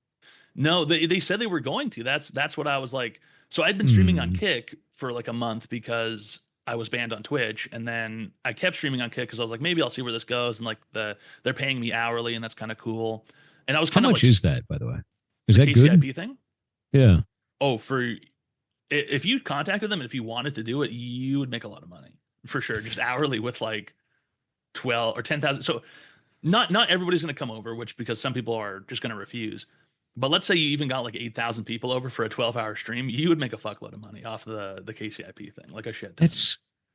B: No, they said they were going to. That's what I was like. So I'd been streaming on Kick for like a month because I was banned on Twitch, and then I kept streaming on Kick because I was like, maybe I'll see where this goes, and like they're paying me hourly, and that's kind of cool. And I was
C: How
B: kind of
C: much
B: like,
C: is that, by the way? Is
B: the
C: that good?
B: KCIP thing?
C: Yeah.
B: Oh, for if you contacted them and if you wanted to do it, you would make a lot of money for sure, just hourly with like 12 or 10,000. So not everybody's going to come over, which because some people are just going to refuse. But let's say you even got like 8,000 people over for a 12-hour stream, you would make a fuckload of money off the KCIP thing, like a shit ton.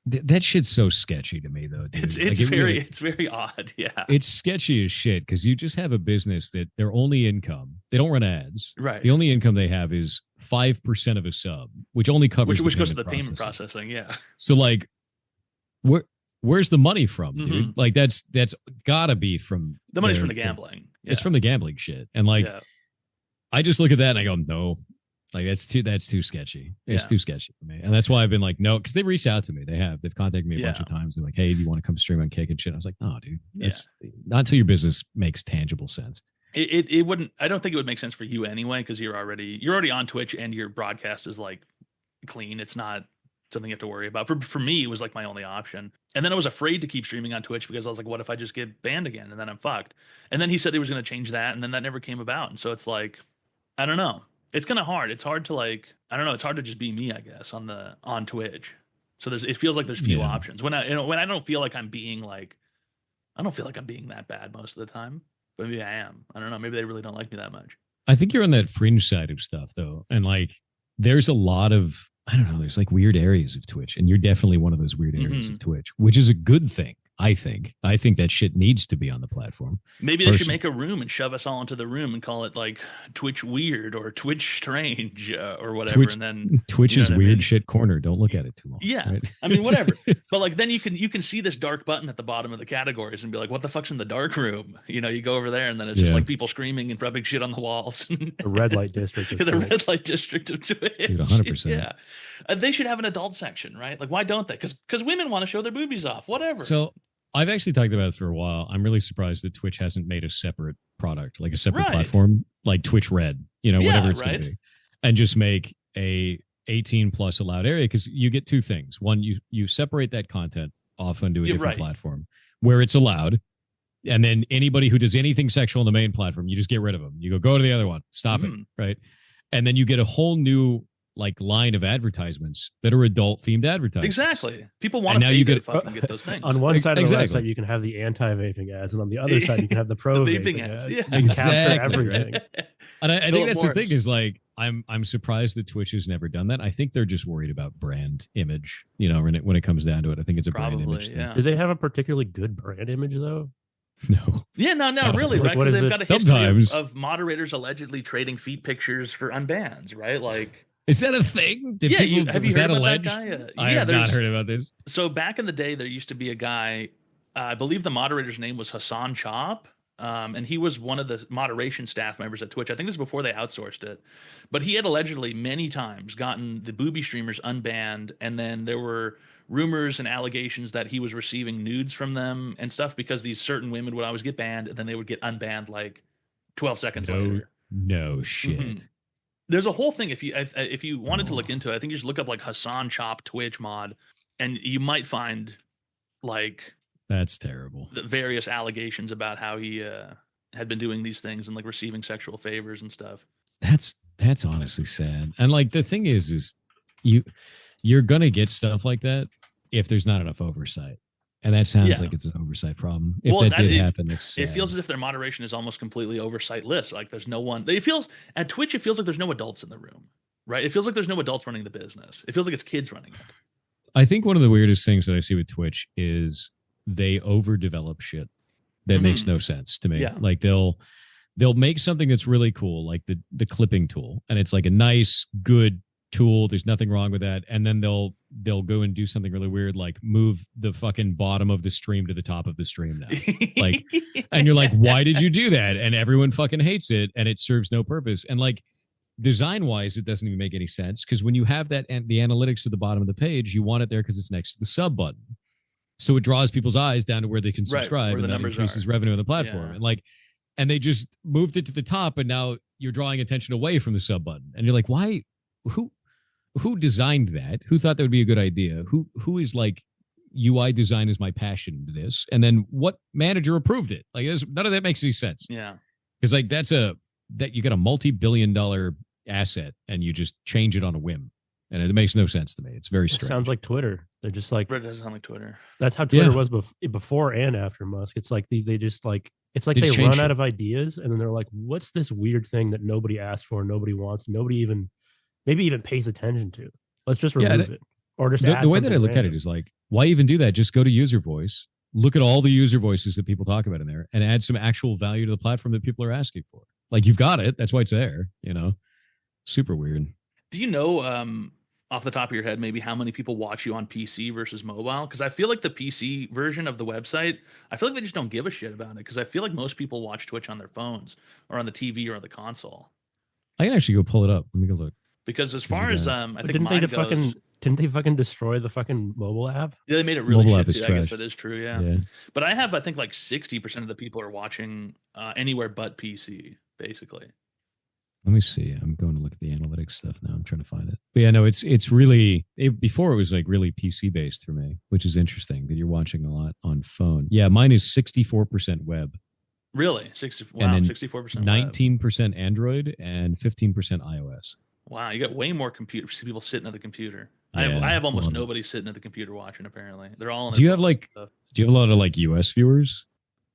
C: That shit's so sketchy to me, though, dude.
B: It's
C: Like,
B: it's very odd. Yeah.
C: It's sketchy as shit because you just have a business that their only income, they don't run ads.
B: Right.
C: The only income they have is 5% of a sub, which only covers
B: which
C: the
B: goes to the
C: payment
B: payment processing. Yeah.
C: So like, where's the money from, dude?
B: Mhm.
C: Like that's gotta be from
B: The money's
C: their-
B: from the gambling. Yeah.
C: It's from the gambling shit, and like,
B: Yeah.
C: I just look at that and I go, no, like that's too sketchy. It's
B: Yeah.
C: too sketchy for me, and that's why I've been like, no, because they reached out to me. They've contacted me a bunch
B: Yeah.
C: of times. They're like, hey, do you want to come stream on Kick and shit? I was like, no, dude,
B: Yeah.
C: it's not until your business makes tangible sense.
B: It wouldn't. I don't think it would make sense for you anyway because you're already on Twitch and your broadcast is like clean. It's not something you have to worry about. For me, it was like my only option. And then I was afraid to keep streaming on Twitch because I was like, what if I just get banned again and then I'm fucked? And then he said he was going to change that, and then that never came about. And so it's like, I don't know. It's kind of hard. It's hard to like, I don't know. It's hard to just be me, I guess, on Twitch. So it feels like there's few
C: Yeah.
B: options when I don't feel like I'm being like, I don't feel like I'm being that bad most of the time. But maybe I am. I don't know. Maybe they really don't like me that much.
C: I think you're on that fringe side of stuff though, and like, there's a lot of, I don't know, there's like weird areas of Twitch, and you're definitely one of those weird areas of Twitch, which is a good thing. I think that shit needs to be on the platform.
B: Maybe they should make a room and shove us all into the room and call it like Twitch Weird or Twitch Strange or whatever.
C: Twitch,
B: and then
C: Twitch
B: you know
C: is
B: what I
C: weird
B: mean?
C: shit corner. Don't look at it too long.
B: Yeah,
C: right?
B: I mean whatever. But like then you can see this dark button at the bottom of the categories and be like, what the fuck's in the dark room? You know, you go over there and then it's just
C: Yeah.
B: like people screaming and rubbing shit on the walls.
D: The red light district. of
B: the
D: Twitch.
B: red light district of Twitch.
C: Dude, 100%.
B: Yeah, they should have an adult section, right? Like why don't they? Because women want to show their boobies off. Whatever.
C: So I've actually talked about it for a while. I'm really surprised that Twitch hasn't made a separate product, like a separate
B: Right.
C: platform, like Twitch Red, you know,
B: Yeah,
C: whatever it's
B: right.
C: going to be, and just make a 18 plus allowed area, because you get two things. One, you separate that content off onto a
B: You're
C: different
B: right.
C: platform where it's allowed, and then anybody who does anything sexual on the main platform, you just get rid of them. You go to the other one, stop it, right? And then you get a whole new like line of advertisements that are adult themed advertisements.
B: Exactly. People want
C: And
B: to
C: now you
B: pay
C: get-
B: to fucking get those things.
D: On one side of the
C: Exactly.
D: website, you can have the anti-vaping ads, and on the other side, you can have the pro
B: The
D: vaping
B: vaping ads,
D: ads.
B: yeah.
D: You can
C: Exactly,
D: capture everything.
C: And I think
B: Philip
C: that's
B: Morris.
C: the thing is like I'm surprised that Twitch has never done that. I think they're just worried about brand image. You know, when it comes down to it, I think it's a brand
B: Probably,
C: image thing.
B: yeah.
D: Do they have a particularly good brand image though?
C: No,
B: Yeah, no,
C: No.
B: really,
D: Like,
B: right?
D: what
B: Because
D: is
B: they've
D: it?
B: got a history
C: Sometimes.
B: of moderators allegedly trading feet pictures for unbans, right? Like,
C: is that a thing? Did
B: Yeah,
C: people,
B: have you
C: was
B: heard
C: that
B: about that
C: alleged?
B: guy?
C: I
B: Yeah,
C: have not
B: there's-
C: heard about this.
B: so back in the day, there used to be a guy, I believe the moderator's name was Hassan Chop, and he was one of the moderation staff members at Twitch. I think this is before they outsourced it, but he had allegedly many times gotten the booby streamers unbanned, and then there were rumors and allegations that he was receiving nudes from them and stuff because these certain women would always get banned, and then they would get unbanned like 12 seconds later.
C: No shit.
B: Mhm. There's a whole thing. If you wanted to look into it, I think you just look up like Hassan Chop Twitch mod, and you might find like
C: That's terrible.
B: the various allegations about how he had been doing these things and like receiving sexual favors and stuff.
C: That's honestly sad. And like the thing is you're gonna get stuff like that if there's not enough oversight. And that sounds like it's an oversight problem. If that did happen, it's sad.
B: It feels as if their moderation is almost completely oversightless. Like there's no one. It feels at Twitch. It feels like there's no adults in the room, right? It feels like there's no adults running the business. It feels like it's kids running it.
C: I think one of the weirdest things that I see with Twitch is they overdevelop shit that makes no sense to me.
B: Yeah.
C: Like they'll make something that's really cool, like the clipping tool, and it's like a nice, good tool. There's nothing wrong with that. And then they'll go and do something really weird, like move the fucking bottom of the stream to the top of the stream now. Like, and you're like, why did you do that? And everyone fucking hates it, and it serves no purpose. And like design wise, it doesn't even make any sense, because when you have that and the analytics at the bottom of the page, you want it there because it's next to the sub button. So it draws people's eyes down to where they can subscribe,
B: where the
C: and that
B: numbers
C: increases
B: are.
C: revenue on the platform.
B: Yeah.
C: And they just moved it to the top, and now you're drawing attention away from the sub button. And you're like, why? Who designed that? Who thought that would be a good idea? Who is like, UI design is my passion to this? And then what manager approved it? Like, none of that makes any sense.
B: Yeah.
C: Because like that you got a multi-billion-dollar asset and you just change it on a whim. And it makes no sense to me. It's very strange.
D: It sounds like Twitter. They're just like,
B: It doesn't sound like Twitter.
D: that's how Twitter was before and after Musk. It's like they just like, it's like they run out of ideas, and then they're like, what's this weird thing that nobody asked for, nobody wants, maybe even pays attention to? Let's just remove it. Or just
C: the way that I look at it is like, why even do that? Just go to user voice, look at all the user voices that people talk about in there, and add some actual value to the platform that people are asking for. Like, you've got it. That's why it's there, Super weird.
B: Do you know, off the top of your head, maybe how many people watch you on PC versus mobile? Because I feel like the PC version of the website, I feel like they just don't give a shit about it. Because I feel like most people watch Twitch on their phones or on the TV or on the console.
C: I can actually go pull it up. Let me go look.
B: Because as far as I think
D: didn't they fucking destroy the fucking mobile app?
B: Yeah, they made it really
C: mobile
B: shit
C: app
B: too.
C: is
B: I guess
C: trashed.
B: that is true. Yeah. But I have, I think, like 60% of the people are watching anywhere but PC, basically.
C: Let me see. I'm going to look at the analytics stuff now. I'm trying to find it. But yeah, no, it's really, before it was like really PC based for me, which is interesting that you're watching a lot on phone. Yeah, mine is 64% web.
B: Really? 64%.
C: 19% Android and 15% iOS.
B: Wow, you got way more people sitting at the computer.
C: Yeah,
B: I have almost nobody sitting at the computer wating. Apparently, they're all.
C: Do you have a lot of like US viewers?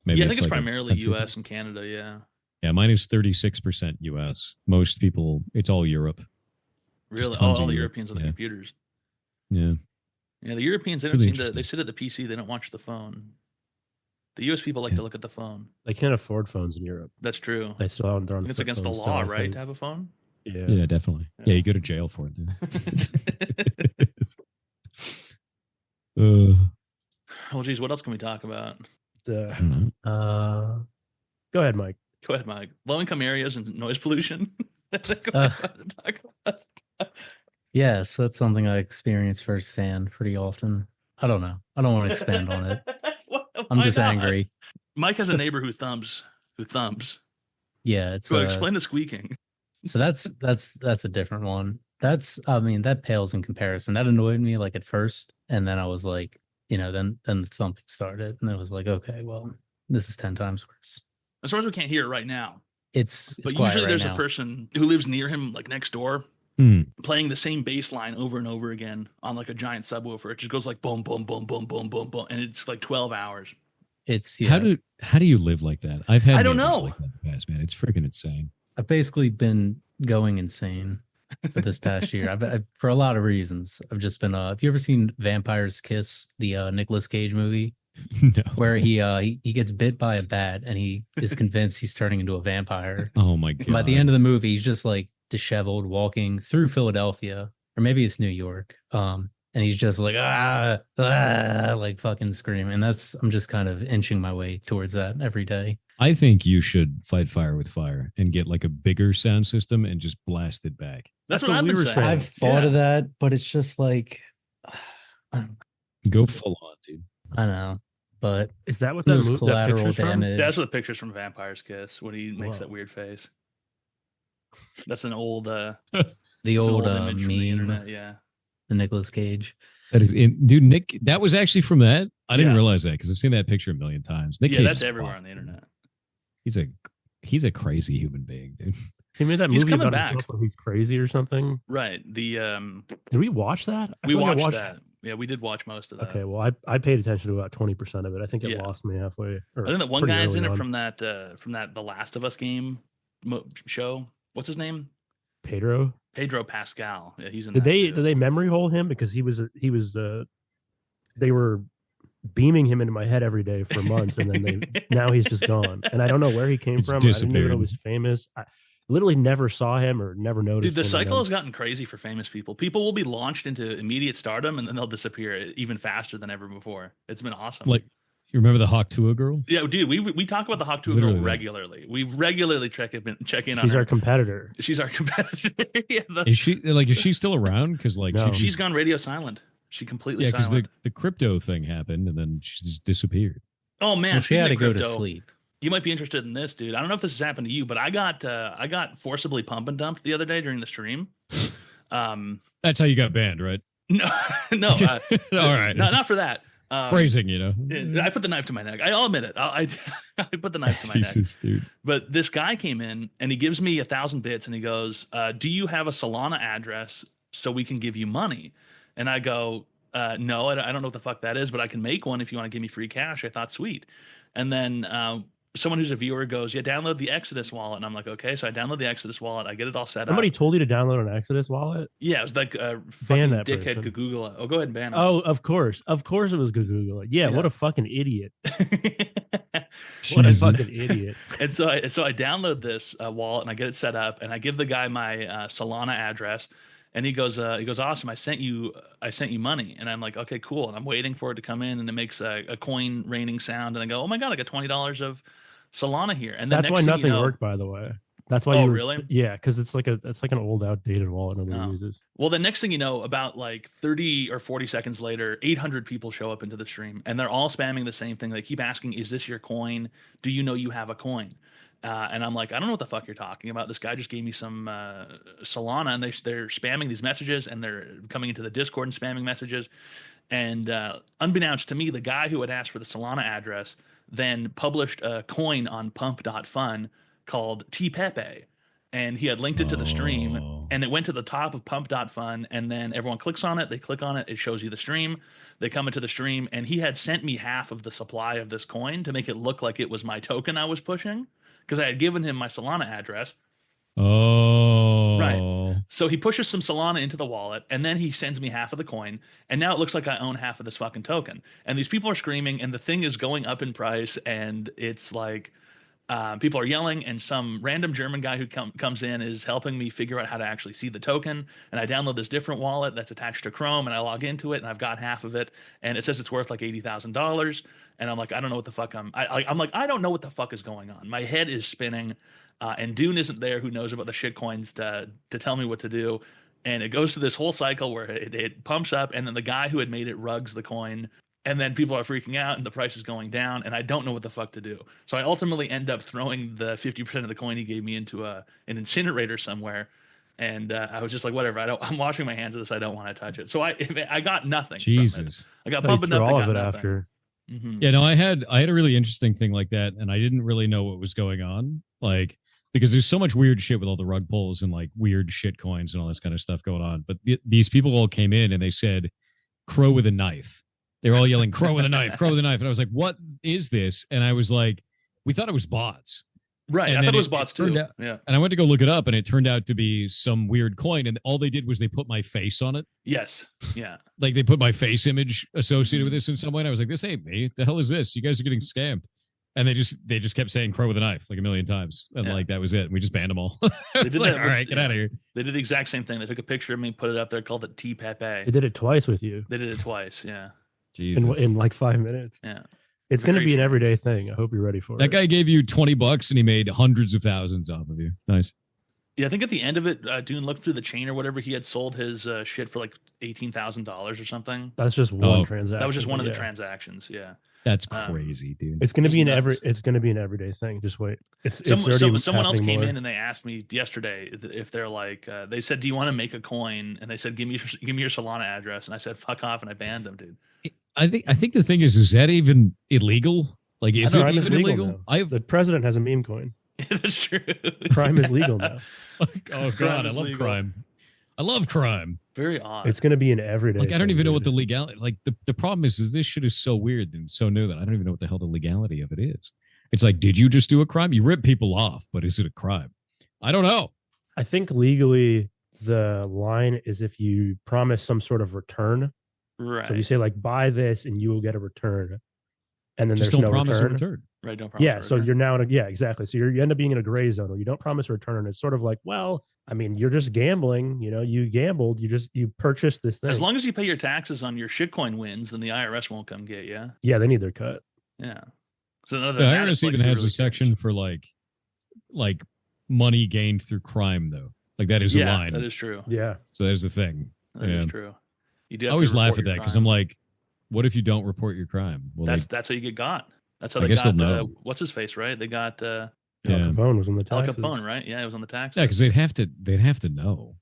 B: Maybe yeah, I think it's primarily US and Canada. Yeah.
C: Yeah, mine is 36% US. Most people, it's all Europe.
B: Really, all the Europeans on the computers.
C: Yeah.
B: Yeah, the Europeans, they don't seem to. They sit at the PC. They don't watch the phone. The US people like to look at the phone.
D: They can't afford phones in Europe.
B: That's true.
D: They still have
B: it's against the law, right, to have a phone?
C: Yeah, definitely. Yeah, you go to jail for it.
B: Well, geez, what else can we talk about?
D: Go ahead, Mike.
B: Go ahead, Mike. Low-income areas and noise pollution.
A: Yes, that's something I experience firsthand pretty often. I don't know. I don't want to expand on it. I'm just angry.
B: Mike has a neighbor who thumbs.
A: Yeah, it's
B: explain the squeaking.
A: So that's a different one. That pales in comparison. That annoyed me like at first, and then I was like, then the thumping started, and it was like, okay, well, this is 10 times worse.
B: As far as we can't hear it right now,
A: but
B: usually there's a person who lives near him, like next door, playing the same bass line over and over again on like a giant subwoofer. It just goes like boom, boom, boom, boom, boom, boom, boom, and it's like 12 hours.
A: It's
C: how do you live like that? I've had
B: I don't know
C: like that in the past, man. It's freaking insane.
A: I've basically been going insane for this past year. I've for a lot of reasons. I've just been. Have you ever seen Vampire's Kiss, the Nicolas Cage movie?
C: No.
A: Where he gets bit by a bat and he is convinced he's turning into a vampire.
C: Oh my god!
A: And by the end of the movie, he's just like disheveled, walking through Philadelphia, or maybe it's New York. And he's just like like fucking screaming. And I'm just kind of inching my way towards that every day.
C: I think you should fight fire with fire and get like a bigger sound system and just blast it back.
B: That's what I've been saying.
A: I've thought of that, but it's just like,
C: go full on, dude.
A: I know, but
D: is that what that
A: collateral
D: that
A: damage?
B: That's what the picture's from Vampire's Kiss when he makes that weird face. That's an old
A: The
B: it's an
A: old
B: image from the
A: meme,
B: internet. Yeah.
A: the Nicolas Cage.
C: That is, dude. Nick, that was actually from that. I didn't
B: Yeah.
C: realize that because I've seen that picture a million times. Nick
B: Yeah,
C: Cage
B: that's
C: is
B: everywhere
C: fucked,
B: on the
C: dude.
B: internet.
C: He's a crazy human being, dude.
D: He made that
B: He's
D: movie
B: coming
D: about
B: back.
D: himself where he's crazy or something.
B: Right. The
D: Did we watch that? I
B: we
D: feel like I
B: watched that. Yeah, we did watch most of that.
D: Okay, well, I paid attention to about 20% of it. I think it
B: Yeah.
D: lost me halfway.
B: I think that one
D: pretty
B: guy's in
D: early
B: it
D: on.
B: from that The Last of Us game show. What's his name?
D: Pedro.
B: Pedro Pascal. Yeah, he's in.
D: Did
B: that
D: they
B: too.
D: did they memory hole him because he was they were beaming him into my head every day for months, and then now he's just gone, and I don't know where he came
C: He's
D: from. I didn't even know
C: disappeared.
D: he was famous. I literally never saw him or never noticed.
B: Dude, the
D: him,
B: cycle
D: and
B: has gotten crazy for famous people. People will be launched into immediate stardom and then they'll disappear even faster than ever before. It's been awesome.
C: Like, you remember the Hawk Tua girl?
B: Yeah, dude, we talk about the Hawk Tuah
C: Literally
B: girl
C: that.
B: regularly. We regularly check in on
D: she's
B: her.
D: our competitor.
B: She's our competitor. Yeah,
C: Is she still around? Because like
D: No.
B: she's gone radio silent. She completely
C: because
B: silent.
C: the crypto thing happened and then she just disappeared.
B: Oh man,
A: Well, she had to
B: speaking
A: go
B: of
A: to
B: crypto,
A: sleep.
B: You might be interested in this, dude. I don't know if this has happened to you, but I got forcibly pump and dumped the other day during the stream.
C: That's how you got banned, right?
B: No, no,
C: All right.
B: not for that.
C: Phrasing, you know.
B: I put the knife to my neck. I'll admit it. I put the knife to my neck.
C: Jesus, dude.
B: But this guy came in and he gives me 1,000 bits and he goes, "Do you have a Solana address so we can give you money?" And I go, "No, I don't know what the fuck that is, but I can make one if you want to give me free cash." I thought, sweet. And then someone who's a viewer goes, "Yeah, download the Exodus wallet." And I'm like, "Okay." So I download the Exodus wallet. I get it all set
D: Somebody
B: up.
D: told you to download an Exodus wallet?
B: Yeah, it was like
D: Ban
B: fucking
D: that
B: dickhead
D: person.
B: Google it. Oh, go ahead and ban him.
D: Oh, of course it was Google. Yeah,
B: Yeah.
D: what a fucking idiot! What a
C: Jesus.
D: fucking idiot!
B: And so I download this wallet and I get it set up and I give the guy my Solana address and he goes awesome. I sent you money. And I'm like, okay, cool. And I'm waiting for it to come in and it makes a coin raining sound. And I go, oh my God, I got $20 of Solana here. And then
D: That's why
B: next thing
D: nothing
B: you know,
D: worked, by the way. That's why
B: Oh,
D: you were,
B: really?
D: Yeah, because it's like an old outdated wallet nobody
B: Oh.
D: uses.
B: Well, the next thing you know, about like 30 or 40 seconds later, 800 people show up into the stream and they're all spamming the same thing. They keep asking, is this your coin? Do you know you have a coin? And I'm like, I don't know what the fuck you're talking about. This guy just gave me some Solana and they're spamming these messages and they're coming into the Discord and spamming messages. And unbeknownst to me, the guy who had asked for the Solana address then published a coin on pump.fun called T Pepe. And he had linked it to the stream
C: Oh.
B: and it went to the top of pump.fun. And then everyone clicks on it. They click on it. It shows you the stream. They come into the stream and he had sent me half of the supply of this coin to make it look like it was my token I was pushing because I had given him my Solana address.
C: Oh.
B: Right. So he pushes some Solana into the wallet and then he sends me half of the coin. And now it looks like I own half of this fucking token. And these people are screaming and the thing is going up in price. And it's like, people are yelling and some random German guy who comes in is helping me figure out how to actually see the token. And I download this different wallet that's attached to Chrome and I log into it and I've got half of it. And it says it's worth like $80,000. And I'm like, I don't know what the fuck I'm like, I don't know what the fuck is going on. My head is spinning. And Dune isn't there who knows about the shit coins to tell me what to do. And it goes through this whole cycle where it pumps up and then the guy who had made it rugs the coin. And then people are freaking out and the price is going down and I don't know what the fuck to do. So I ultimately end up throwing the 50% of the coin he gave me into an incinerator somewhere. And I was just like, whatever. I'm washing my hands of this. I don't want to touch it. So I got nothing. from it.
C: Jesus.
B: I got
D: They
B: pumping
D: threw
B: up.
D: all
B: I
D: of
B: got
D: it
B: nothing.
D: after.
B: Mhm.
C: Yeah, no, I had a really interesting thing like that, and I didn't really know what was going on. Like, because there's so much weird shit with all the rug pulls and like weird shit coins and all this kind of stuff going on. But these people all came in and they said, "Crow with a knife." They were all yelling, "Crow with a knife, crow with a knife." And I was like, what is this? And I was like, we thought it was bots.
B: Right.
C: And
B: I
C: then
B: thought it was bots
C: turned
B: too.
C: out-
B: Yeah.
C: And I went to go look it up and it turned out to be some weird coin. And all they did was they put my face on it.
B: Yes. Yeah.
C: Like they put my face image associated with this in some way. And I was like, this ain't me. The hell is this? You guys are getting scammed. And they just kept saying "crow with a knife" like a million times. And
B: Yeah.
C: like, that was it. And we just banned them all.
B: They
C: It's
B: did
C: like,
B: that
C: all right, get
B: yeah.
C: out of here.
B: They did the exact same thing. They took a picture of me, put it up there, called it T Pepe.
D: They did it twice with you
B: They did it twice. Yeah.
C: Jesus.
D: in like 5 minutes.
B: Yeah.
D: It's going to
B: Very
D: be an
B: strange.
D: everyday thing. I hope you're ready for
C: That
D: it.
C: guy gave you $20 and he made hundreds of thousands off of you. Nice.
B: Yeah, I think at the end of it, Dune looked through the chain or whatever. He had sold his shit for like $18,000 or something.
D: That's just one transaction.
B: That was just one of the transactions. Yeah,
C: that's crazy, dude.
D: It's going to be an everyday thing. Just wait.
B: Someone else came in and they asked me yesterday if they're like, they said, "Do you want to make a coin?" And they said, "Give me your Solana address." And I said, "Fuck off!" And I banned them, dude.
C: I think the thing is that even illegal? Like, is it even illegal?
D: The president has a meme coin.
B: That's true.
D: Crime is legal now.
C: Oh God, I love crime. I love crime.
B: Very odd.
D: It's going to be an everyday.
C: Like, I don't even know what the legality. Like, the problem is this shit is so weird and so new that I don't even know what the hell the legality of it is. It's like, did you just do a crime? You rip people off, but is it a crime? I don't know.
D: I think legally the line is if you promise some sort of return.
B: Right.
D: So you say like, buy this and you will get a return, and then
C: just
D: there's
C: don't
D: no
C: promise
D: return.
C: a return.
B: Right. Don't promise.
D: Yeah. So you're now exactly. So you end up being in a gray zone where you don't promise a return. It's sort of like, well, I mean, you're just gambling. You know, you gambled. You purchased this thing.
B: As long as you pay your taxes on your shitcoin wins, then the IRS won't come get you.
D: Yeah, they need their cut.
B: Yeah. So the
C: IRS even has a section for like money gained through crime, though. Like, that is a line.
B: That is true.
D: Yeah.
C: So there's the thing.
B: That is true. You do.
C: I always laugh at that because I'm like, what if you don't report your crime? Well,
B: that's how you get got. That's how
C: I
B: they
C: guess
B: got. What's his face? Right? They got.
D: Al Capone was on the taxes.
B: Al Capone, right? Yeah, it was on the taxes.
C: Yeah, because they'd have to know.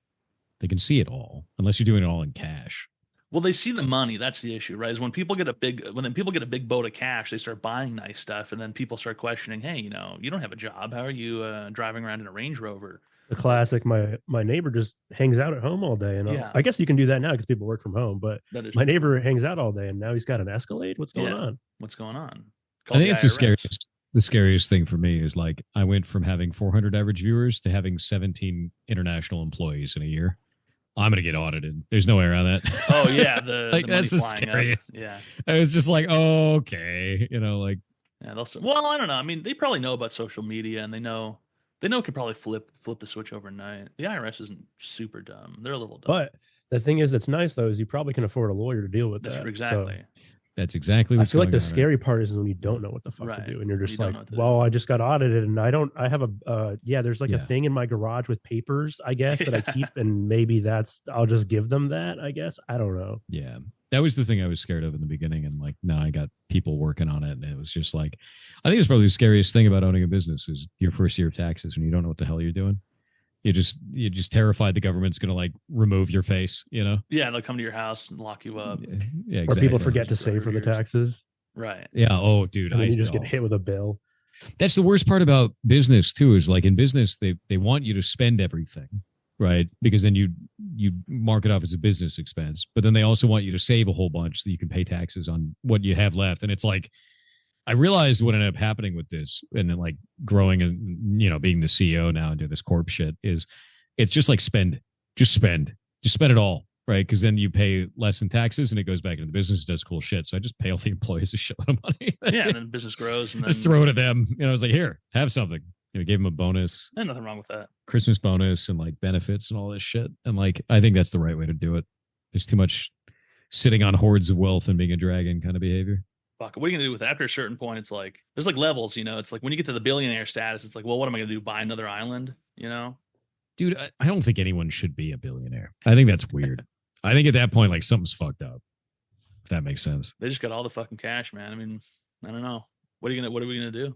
C: They can see it all unless you're doing it all in cash.
B: Well, they see the money. That's the issue, right? Is when people get a big boat of cash, they start buying nice stuff, and then people start questioning, hey, you don't have a job. How are you driving around in a Range Rover?
D: The classic. My neighbor just hangs out at home all day, and I guess you can do that now because people work from home. But my neighbor hangs out all day, and now he's got an Escalade. What's going on?
B: What's going on?
C: I think it's the scariest thing for me is like I went from having 400 average viewers to having 17 international employees in a year. I'm going to get audited. There's no way around that.
B: Oh yeah.
C: That's the scariest.
B: Up. Yeah.
C: I was just like, oh, okay. Yeah,
B: well, I don't know. I mean, they probably know about social media and they know it could probably flip the switch overnight. The IRS isn't super dumb. They're a little dumb.
D: But the thing is that's nice though, is you probably can afford a lawyer to deal with that.
B: Exactly.
D: So,
C: that's exactly what
D: I feel like the scary part is when you don't know what the fuck to do and you're just like, well, I just got audited and I have there's like a thing in my garage with papers, I guess, that I keep, and maybe I'll just give them that, I guess. I don't know.
C: Yeah. That was the thing I was scared of in the beginning. And like, now I got people working on it. And it was just like, I think it's probably the scariest thing about owning a business is your first year of taxes when you don't know what the hell you're doing. You're just terrified the government's going to like remove your face,
B: Yeah, they'll come to your house and lock you up.
C: Yeah, exactly.
D: Or people forget to save for the taxes.
B: Right.
C: Yeah. Oh, dude.
D: And then you just get hit with a bill.
C: That's the worst part about business too, is like in business, they want you to spend everything, right? Because then you mark it off as a business expense, but then they also want you to save a whole bunch so you can pay taxes on what you have left. And it's like, I realized what ended up happening with this and then like growing and, being the CEO now and doing this corp shit is it's just like spend it all. Right. Because then you pay less in taxes and it goes back into the business, does cool shit. So I just pay all the employees a shitload of money.
B: And then business grows. And then
C: just throw it at them. I was like, here, have something. Gave them a bonus.
B: And nothing wrong with that.
C: Christmas bonus and like benefits and all this shit. And like, I think that's the right way to do it. There's too much sitting on hordes of wealth and being a dragon kind of behavior.
B: Fuck, what are you gonna do with it? After a certain point? It's like there's like levels, It's like when you get to the billionaire status, it's like, well, what am I gonna do? Buy another island?
C: Dude, I don't think anyone should be a billionaire. I think that's weird. I think at that point, like something's fucked up. If that makes sense.
B: They just got all the fucking cash, man. I mean, I don't know. What are we gonna do?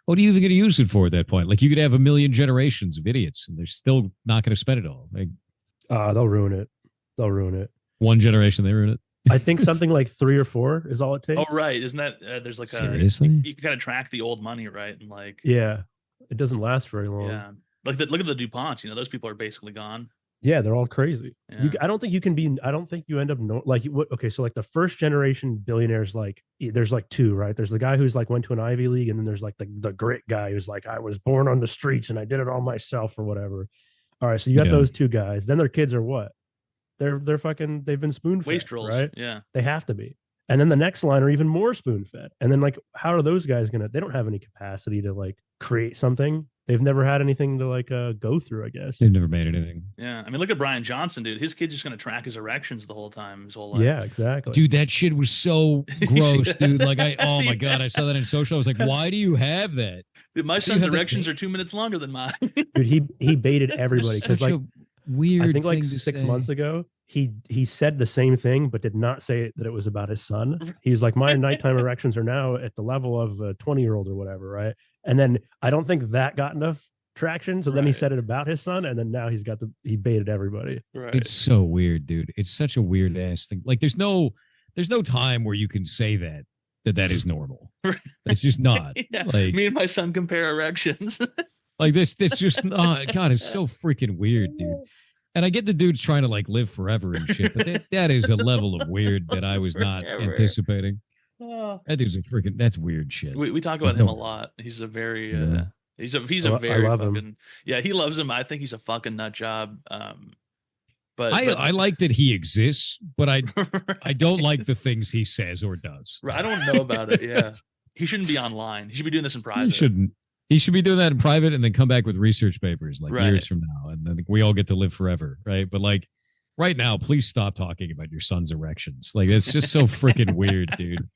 C: What are you even gonna use it for at that point? Like you could have a million generations of idiots, and they're still not gonna spend it all. Like,
D: they'll ruin it.
C: One generation, they ruin it.
D: I think something like 3 or 4 is all it takes.
B: Oh, right. Isn't that there's like
C: seriously?
B: You can kind of track the old money, right? And like,
D: yeah, it doesn't last very long.
B: Yeah, like look at the DuPonts. Those people are basically gone.
D: Yeah, they're all crazy.
B: Yeah.
D: I don't think you end up okay. So like the first generation billionaires, like there's like 2, right? There's the guy who's like went to an Ivy League, and then there's like the grit guy who's like, I was born on the streets and I did it all myself or whatever. All right, so you got those 2 guys. Then their kids are what? They're fucking, they've been spoon-fed,
B: wastrels,
D: right?
B: Yeah,
D: they have to be. And then the next line are even more spoon-fed. And then like, how are those guys they don't have any capacity to like create something. they've never had anything to like go through, I guess.
C: They've never made anything.
B: Yeah, I mean, look at Brian Johnson, dude. His kid's just gonna track his erections the whole time, his whole life.
D: Yeah, exactly.
C: Dude, that shit was so gross, dude. Like, oh my
B: Yeah.
C: God, I saw that in social. I was like, why do you have that?
B: Dude, my son's erections are 2 minutes longer than mine.
D: Dude, he baited everybody because
C: Such
D: like
C: a weird.
D: I think like
C: thing to
D: 6
C: say.
D: months ago, he said the same thing, but did not say that it was about his son. He's like, my nighttime erections are now at the level of a 20-year-old or whatever, right? And then I don't think that got enough traction. So then he
B: Right.
D: said it about his son, and then now he baited everybody.
B: Right.
C: It's so weird, dude. It's such a weird ass thing. Like, there's no time where you can say that is normal. It's just not.
B: Yeah.
C: Like,
B: Me and my son compare erections.
C: like this just not. God, it's so freaking weird, dude. And I get the dude's trying to like live forever and shit, but that is a level of weird that I was not
B: Forever.
C: anticipating.
B: Oh.
C: That dude's that's weird shit.
B: We talk about him a lot. He's a very
C: Yeah.
B: he's a
D: I
B: very
D: love
B: fucking
D: him.
B: yeah, he loves him. I think he's a fucking nut job. But
C: I like that he exists, but I don't like the things he says or does.
B: I don't know about it. Yeah, he shouldn't be online. He should be doing this in private.
C: He shouldn't. He should be doing that in private and then come back with research papers like
B: Right.
C: years from now, and then we all get to live forever, right? But like right now, please stop talking about your son's erections. Like it's just so freaking weird, dude.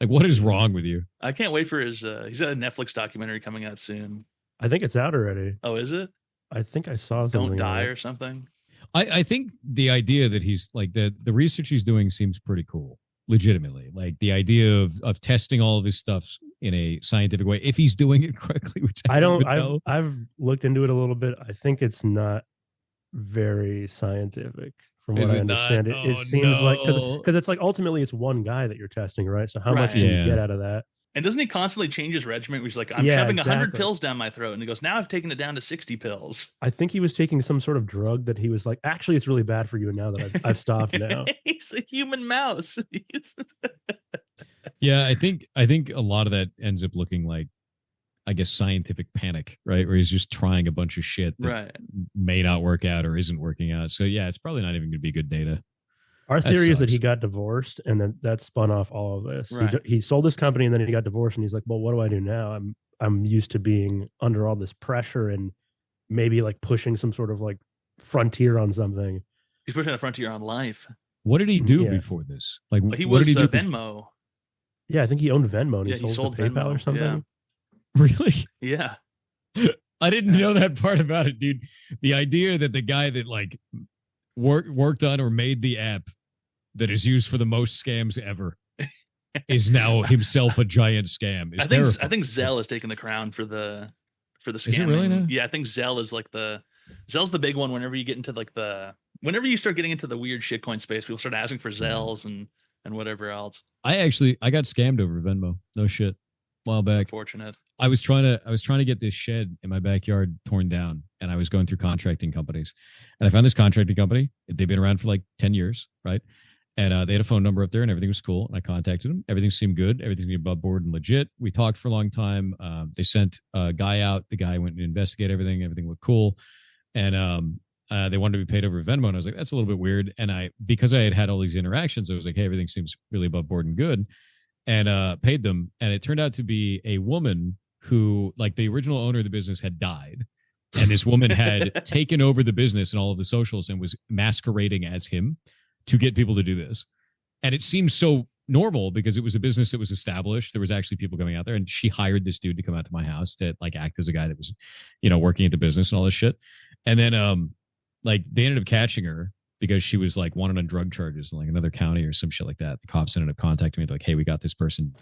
C: Like, what is wrong with you?
B: I can't wait for his. He's got a Netflix documentary coming out soon.
D: I think it's out already.
B: Oh, is it?
D: I think I saw something.
B: Don't die
D: on it.
B: or something.
C: I think the idea that he's like the research he's doing seems pretty cool. Legitimately, like the idea of testing all of his stuff in a scientific way, if he's doing it correctly, which I don't know.
D: I've looked into it a little bit. I think it's not very scientific from
C: Is
D: what I
C: it not?
D: understand. It
C: Oh,
D: seems like
C: no.
D: because it's like ultimately it's one guy that you're testing, right? So how much
B: Right.
D: can
C: Yeah.
D: you get out of that?
B: And doesn't he constantly change his regimen? Where he's like, I'm
D: Yeah,
B: shoving 100
D: exactly.
B: pills down my throat, and he goes, now I've taken it down to 60 pills.
D: I think he was taking some sort of drug that he was like, actually, it's really bad for you. And now that I've stopped now.
B: He's a human mouse.
C: Yeah, I think a lot of that ends up looking like, I guess, scientific panic, right? Where he's just trying a bunch of shit that
B: Right.
C: may not work out or isn't working out. So yeah, it's probably not even going to be good data.
D: Our
C: That
D: theory is that
C: sucks.
D: he got divorced and then that spun off all of this.
B: Right.
D: He sold his company and then he got divorced and he's like, well, what do I do now? I'm used to being under all this pressure and maybe like pushing some sort of like frontier on something.
B: He's pushing the frontier on life.
C: What did he do
D: Yeah.
C: before this? Like,
B: But he
C: what
B: was
C: did he do?
B: Venmo.
D: Yeah, I think he owned Venmo and
B: Yeah,
D: he
B: he
D: sold
B: sold
D: to PayPal
B: Venmo,
D: or something.
C: Really?
B: Yeah.
C: I didn't know that part about it, dude. The idea that the guy that like worked on or made the app that is used for the most scams ever is now himself a giant scam.
B: I think Zelle is taking the crown for the scamming.
C: Is it really now?
B: Yeah, I think Zelle is like Zelle's the big one. Whenever you get into like whenever you start getting into the weird shitcoin space, people start asking for Zelles and whatever else.
C: I got scammed over Venmo. No shit. A while back.
B: Unfortunate.
C: I was trying to get this shed in my backyard torn down, and I was going through contracting companies, and I found this contracting company. They've been around for like 10 years, right? And they had a phone number up there, and everything was cool. And I contacted them. Everything seemed good. Everything seemed above board and legit. We talked for a long time. They sent a guy out. The guy went and investigated everything. Everything looked cool, and they wanted to be paid over Venmo. And I was like, that's a little bit weird. And because I had all these interactions, I was like, hey, everything seems really above board and good, and paid them. And it turned out to be a woman who, like, the original owner of the business had died, and this woman had taken over the business and all of the socials and was masquerading as him to get people to do this. And it seems so normal because it was a business that was established. There was actually people coming out there, and she hired this dude to come out to my house to like act as a guy that was, working at the business and all this shit. And then like they ended up catching her because she was like wanted on drug charges in like another county or some shit like that. The cops ended up contacting me like, hey, we got this person.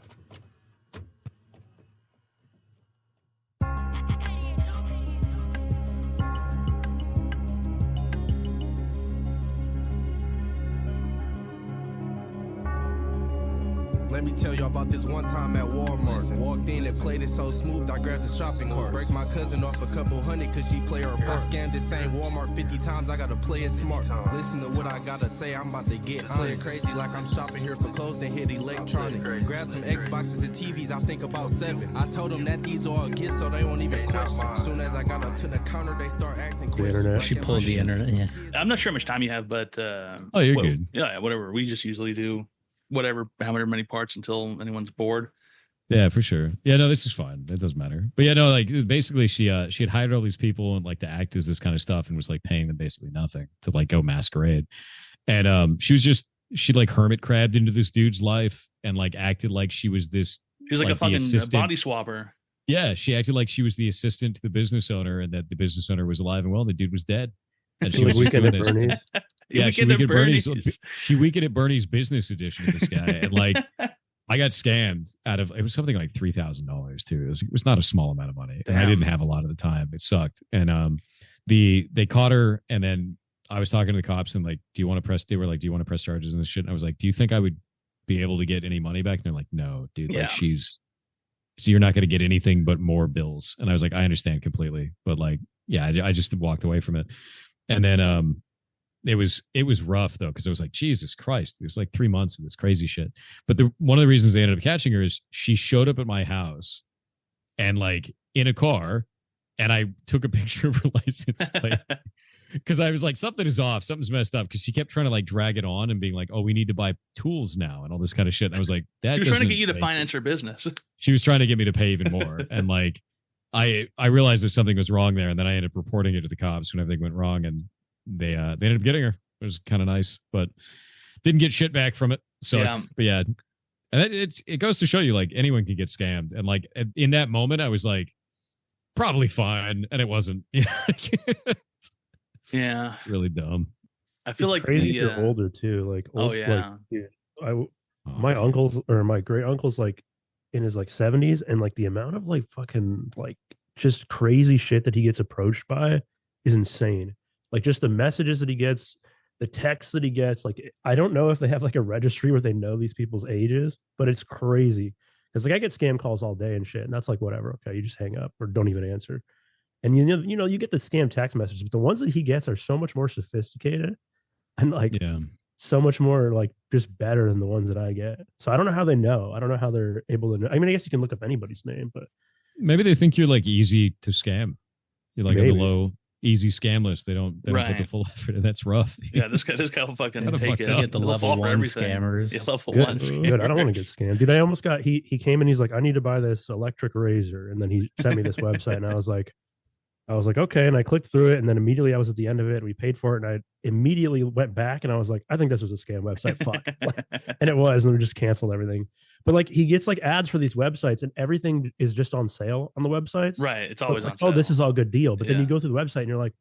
E: Let me tell you about this one time at Walmart. Walked in and played it so smooth, I grabbed the shopping cart. Break my cousin off a couple hundred cause she play her part. I scammed this same Walmart 50 times, I gotta play it smart. Listen to what I gotta say, I'm about to get playing crazy like I'm shopping here for clothes, then hit electronics. Grab some Xboxes and TVs, I think about 7. I told them that these are all gifts so they won't even question. Soon as I got up to the counter, they start asking questions.
D: internet.
A: She pulled the internet. Yeah.
B: I'm not sure how much time you have, but
C: Oh, you're good.
B: Yeah, whatever. We just usually do whatever, however many parts until anyone's bored.
C: Yeah, for sure. Yeah, no, this is fine. It doesn't matter. But yeah, no, like basically she had hired all these people and like to act as this kind of stuff and was like paying them basically nothing to like go masquerade. And she like hermit crabbed into this dude's life and like acted like she was this.
B: She's like a fucking body swapper.
C: Yeah, she acted like she was the assistant to the business owner and that the business owner was alive and well. And the dude was dead. And she was just doing this. Yeah, she weekend at Bernie's business edition of this guy. And like I got scammed out of, it was something like $3,000 too. It was not a small amount of money. Damn. And I didn't have a lot of the time. It sucked. And they caught her, and then I was talking to the cops and like, they were like, do you want to press charges and this shit? And I was like, do you think I would be able to get any money back? And they're like, no, dude, like so you're not going to get anything but more bills. And I was like, I understand completely. But like, yeah, I just walked away from it. And then it was rough though, because it was like, Jesus Christ, it was like 3 months of this crazy shit. But one of the reasons they ended up catching her is she showed up at my house and like in a car, and I took a picture of her license plate because I was like, something is off, something's messed up, because she kept trying to like drag it on and being like, oh, we need to buy tools now and all this kind of shit. And I was like, that. She was
B: trying to get you to finance her business.
C: She was trying to get me to pay even more, and like I realized that something was wrong there, and then I ended up reporting it to the cops when everything went wrong, and they ended up getting her. It was kind of nice, but didn't get shit back from it. So but yeah, and it goes to show you like anyone can get scammed, and like in that moment I was like, probably fine, and it wasn't.
B: Yeah,
C: really dumb.
B: I feel like
D: crazy. You're older too. Like like, dude, my uncles or my great uncle's like in his like 70s, and like the amount of like fucking like just crazy shit that he gets approached by is insane. Like just the messages that he gets, the texts that he gets. Like I don't know if they have like a registry where they know these people's ages, but it's crazy. Because like I get scam calls all day and shit, and that's like whatever. Okay, you just hang up or don't even answer. And you get the scam text messages, but the ones that he gets are so much more sophisticated and like so much more like just better than the ones that I get. So I don't know how they know. I don't know how they're able to know. I mean, I guess you can look up anybody's name, but
C: maybe they think you're like easy to scam. You're like on the low easy scam list. They don't put the full effort, and that's rough.
B: Yeah, this guy will fucking take it.
A: Get the level 1 scammers.
B: Yeah, level 1 scammers.
D: Good. I don't want to get scammed. Dude, I almost got he came and he's like, I need to buy this electric razor, and then he sent me this website, and I was like, okay, and I clicked through it, and then immediately I was at the end of it. We paid for it, and I immediately went back, and I was like, I think this was a scam website. Fuck. And it was, and we just canceled everything. But like he gets like ads for these websites, and everything is just on sale on the websites.
B: Right. It's always
D: like,
B: on sale.
D: Oh, this is all good deal. But then you go through the website and you're like,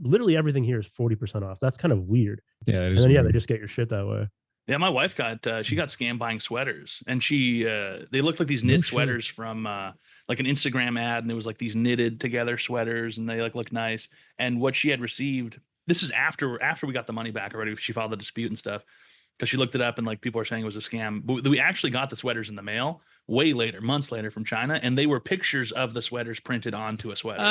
D: literally everything here is 40% off. That's kind of weird.
C: Yeah.
D: And then they just get your shit that way.
B: Yeah, my wife she got scammed buying sweaters, and they looked like these knit sweaters from like an Instagram ad, and it was like these knitted together sweaters, and they like look nice. And what she had received, this is after we got the money back already. She filed the dispute and stuff because she looked it up, and like people are saying it was a scam. But we actually got the sweaters in the mail way later, months later, from China, and they were pictures of the sweaters printed onto a sweater.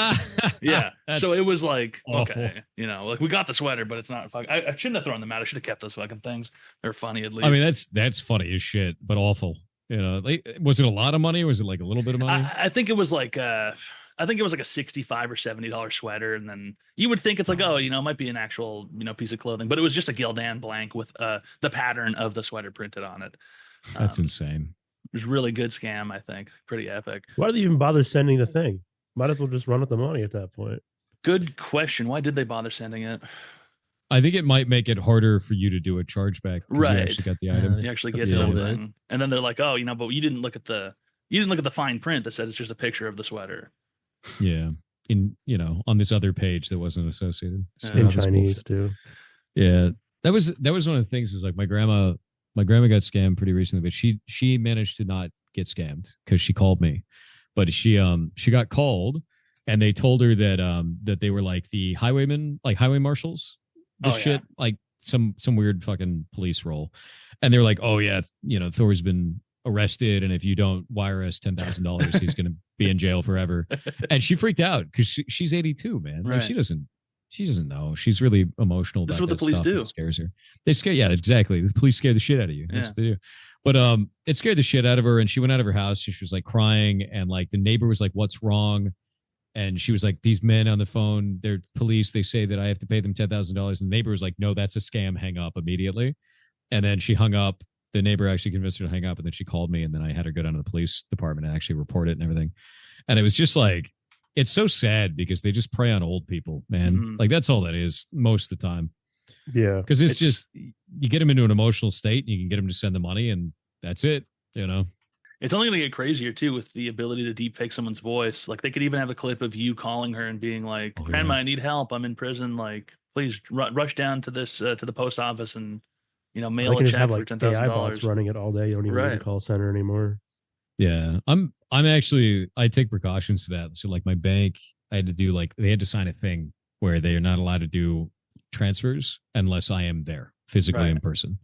B: Yeah, so it was like awful. Okay, like we got the sweater, but it's not. I shouldn't have thrown them out. I should have kept those fucking things. They're funny at least.
C: I mean, that's funny as shit, but awful. Like, was it a lot of money, or was it like a little bit of money?
B: I think it was like a $65 or $70 sweater, and then you would think it's like, it might be an actual piece of clothing, but it was just a Gildan blank with the pattern of the sweater printed on it.
C: That's insane.
B: It was a really good scam, I think. Pretty epic.
D: Why did they even bother sending the thing? Might as well just run with the money at that point.
B: Good question. Why did they bother sending it?
C: I think it might make it harder for you to do a chargeback.
B: Right.
C: You actually got the item.
B: You actually get something. And then they're like, but you didn't look at the fine print that said it's just a picture of the sweater.
C: Yeah. On this other page that wasn't associated.
D: In Chinese too.
C: Yeah. That was one of the things is like my grandma got scammed pretty recently, but she managed to not get scammed because she called me. But she got called, and they told her that they were like the highwaymen, like highway marshals. Shit, like some weird fucking police role. And they're like, oh yeah, Thor's been arrested, and if you don't wire us $10,000, he's going to be in jail forever. And she freaked out because she's 82, man.
B: Right.
C: Like, she doesn't know. She's really emotional.
B: This is what the police do.
C: It scares her. They scare. Yeah, exactly. The police scare the shit out of you. That's what they do. But it scared the shit out of her, and she went out of her house. She was like crying, and like the neighbor was like, "What's wrong?" And she was like, "These men on the phone, they're police. They say that I have to pay them $10,000." And the neighbor was like, "No, that's a scam. Hang up immediately." And then she hung up, the neighbor actually convinced her to hang up, and then she called me, and then I had her go down to the police department and actually report it and everything. And it was just like, it's so sad because they just prey on old people, man.
B: Mhm.
C: Like that's all that is most of the time.
D: Yeah.
C: Because it's just, you get them into an emotional state and you can get them to send the money and that's it, you know?
B: It's only going to get crazier too with the ability to deepfake someone's voice. Like they could even have a clip of you calling her and being like,
C: Oh,
B: "Grandma,
C: yeah.
B: I need help. I'm in prison. Like, please rush down to this to the post office and
D: They
B: mail
D: can
B: a
D: just
B: check
D: have
B: for
D: like
B: $10,000."
D: AI bots running it all day. You don't even need
B: Right.
D: a call center anymore.
C: Yeah. I'm actually, I take precautions for that. So like my bank, I had to do like, they had to sign a thing where they are not allowed to do transfers unless I am there physically
B: Right.
C: in person.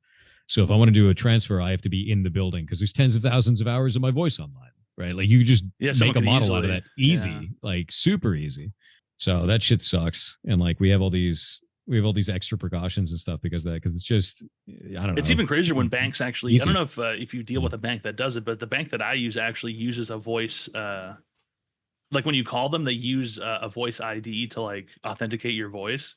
C: So if I want to do a transfer, I have to be in the building because there's tens of thousands of hours of my voice online, right? Like you just
B: Yeah, someone
C: make a
B: could
C: model out of
B: easily-
C: that easy,
B: yeah.
C: like super easy. So that shit sucks. And like we have all these extra precautions and stuff because of that, because it's just, I don't know.
B: It's even crazier when banks actually. I
C: Easy.
B: don't know if you deal with a bank that does it, but the bank that I use actually uses a voice. Like when you call them, they use a voice ID to like authenticate your voice.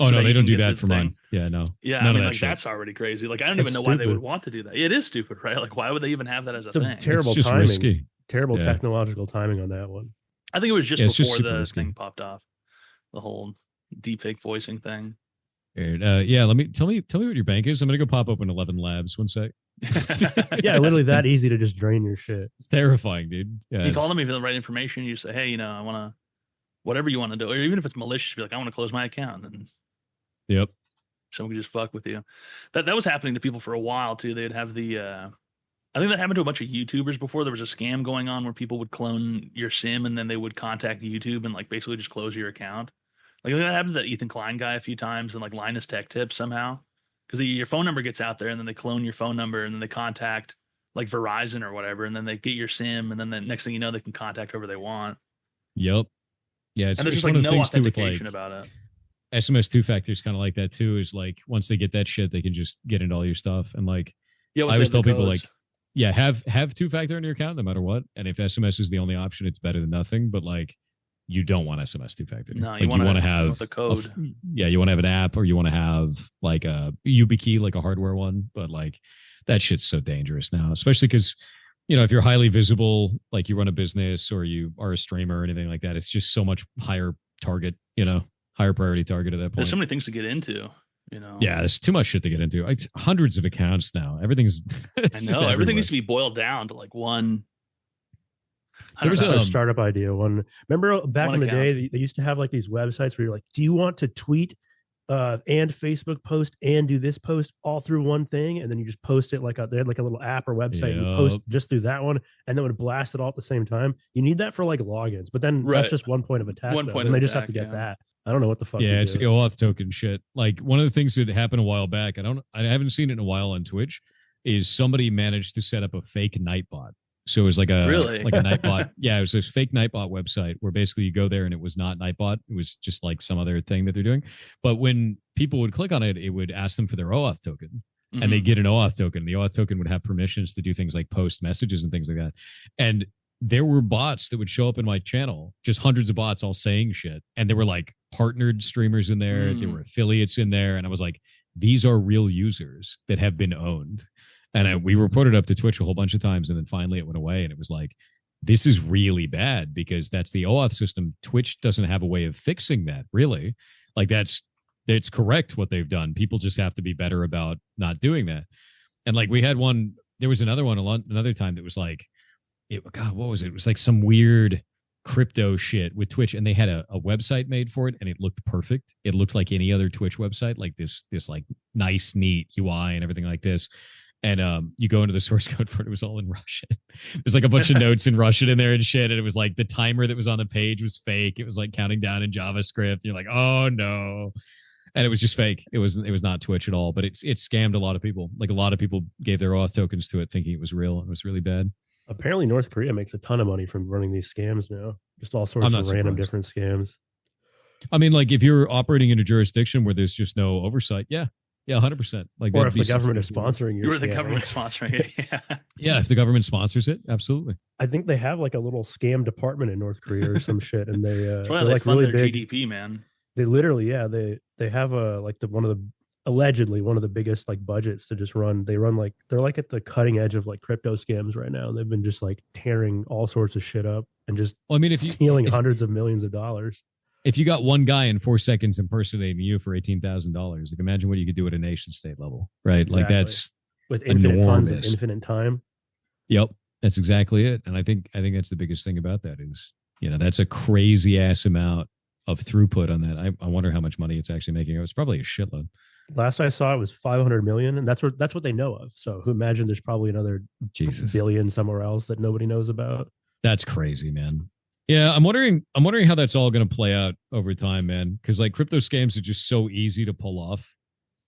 C: Oh
B: so
C: no,
B: that
C: they
B: you
C: don't
B: can
C: do
B: get
C: that
B: the
C: for
B: thing.
C: mine. Yeah, no.
B: Yeah,
C: None
B: I
C: of
B: mean,
C: that
B: like
C: shit.
B: that's already crazy. Like I don't
D: That's
B: even know why they would
D: stupid.
B: want to do that. It is stupid, right? Like why would they even have that as a
D: It's a
B: thing?
D: terrible
C: It's just
D: timing.
C: risky.
D: Terrible
C: Yeah.
D: technological timing on that one.
B: I think it was just
C: Yeah, it's just
B: before
C: super
B: the
C: risky.
B: thing popped off, the whole deepfake voicing thing.
C: Weird. Yeah, tell me what your bank is. I'm gonna go pop open 11 Labs. One sec.
D: Yeah, literally that easy to just drain your shit.
C: It's terrifying, dude. Yeah,
B: You call them, if you have the right information, you say, "Hey, I want to, whatever you want to do," or even if it's malicious, be like, "I want to close my account," and
C: Yep.
B: someone could just fuck with you. That was happening to people for a while too. They'd have the I think that happened to a bunch of YouTubers before. There was a scam going on where people would clone your SIM and then they would contact YouTube and like basically just close your account. Like that happened to that Ethan Klein guy a few times and like Linus Tech Tips somehow. Because your phone number gets out there and then they clone your phone number and then they contact like Verizon or whatever and then they get your SIM and then the next thing you know they can contact whoever they want.
C: Yep. Yeah, it's,
B: And there's
C: it's
B: just like
C: one of the
B: no
C: things too with
B: authentication
C: like
B: about it.
C: SMS two-factor is kind of like that too. Is like once they get that shit, they can just get into all your stuff. And like
B: Yeah,
C: I always tell people, like, yeah, have two-factor in your account no matter what. And if SMS is the only option, it's better than nothing. But like, you don't want SMS two-factor.
B: No,
C: like,
B: you want to
C: have
B: the code.
C: You want to have an app, or you want to have like a YubiKey, like a hardware one. But like that shit's so dangerous now, especially because if you're highly visible, like you run a business or you are a streamer or anything like that, it's just so much higher target, higher priority target at that point.
B: There's so many things to get into.
C: Yeah, there's too much shit to get into. It's hundreds of accounts now. Everything's
B: I know everything needs to be boiled down to like one.
C: There was
D: That's
C: a
D: our startup idea. Remember back
B: One
D: in the
B: account.
D: day, they used to have like these websites where you're like, do you want to tweet and Facebook post and do this post all through one thing? And then you just post it they had like a little app or website. And you post
C: Yep.
D: just through that one and then would blast it all at the same time. You need that for like logins, but then
B: Right.
D: that's just one point of attack.
B: One
D: though,
B: point
D: and
B: of
D: they just have to
B: attack,
D: get
B: yeah.
D: that. I don't know what the fuck.
C: Yeah,
D: to
C: it's
D: do.
C: OAuth token shit. Like one of the things that happened a while back, I haven't seen it in a while on Twitch, is somebody managed to set up a fake Nightbot. So it was like a
B: Really?
C: like a Nightbot. Yeah, it was this fake Nightbot website where basically you go there and it was not Nightbot. It was just like some other thing that they're doing. But when people would click on it, it would ask them for their OAuth token.
B: Mhm.
C: And they get an OAuth token. The OAuth token would have permissions to do things like post messages and things like that. And there were bots that would show up in my channel, just hundreds of bots all saying shit. And there were like partnered streamers in there. There were affiliates in there. And I was like, these are real users that have been owned. And we reported up to Twitch a whole bunch of times. And then finally it went away. And it was like, this is really bad because that's the OAuth system. Twitch doesn't have a way of fixing that, really. Like it's correct what they've done. People just have to be better about not doing that. And like we had one, there was another one another time that was like, God, what was it? It was like some weird crypto shit with Twitch, and they had a website made for it, and it looked perfect. It looked like any other Twitch website, like this like nice, neat UI and everything like this. And you go into the source code for it, it was all in Russian. There's like a bunch of notes in Russian in there and shit, and it was like the timer that was on the page was fake. It was like counting down in JavaScript. You're like, oh no. And it was just fake. It was not Twitch at all, but it scammed a lot of people. Like a lot of people gave their auth tokens to it thinking it was real. It was really bad.
D: Apparently, North Korea makes a ton of money from running these scams now. Just all sorts
C: I'm
D: of
C: not
D: random
C: surprised.
D: different scams.
C: I mean, like if you're operating in a jurisdiction where there's just no oversight, yeah, 100%. Like,
D: Or
C: that'd
D: if
C: be
D: the government is
C: something-
D: sponsoring your
B: You were the
D: scam.
B: government sponsoring it. Yeah.
C: yeah, if the government sponsors it, absolutely.
D: I think they have like a little scam department in North Korea or some shit, and they
B: That's why
D: they're
B: they
D: like
B: fund
D: really
B: their
D: big.
B: GDP, man.
D: They literally, yeah, they have a like one of the allegedly one of the biggest like budgets to just run. They're like at the cutting edge of like crypto scams right now. They've been just like tearing all sorts of shit up and just stealing hundreds of millions of dollars.
C: If you got one guy in 4 seconds impersonating you for $18,000, like imagine what you could do at a nation state level, right?
D: Exactly.
C: Like that's
D: with infinite funds and infinite time.
C: Yep, that's exactly it. And I think that's the biggest thing about that is, that's a crazy ass amount of throughput on that. I wonder how much money it's actually making. It was probably a shitload.
D: Last I saw it was 500 million, and that's what they know of. So imagine there's probably another billion somewhere else that nobody knows about.
C: That's crazy, man. Yeah, I'm wondering how that's all going to play out over time, man. Because like crypto scams are just so easy to pull off,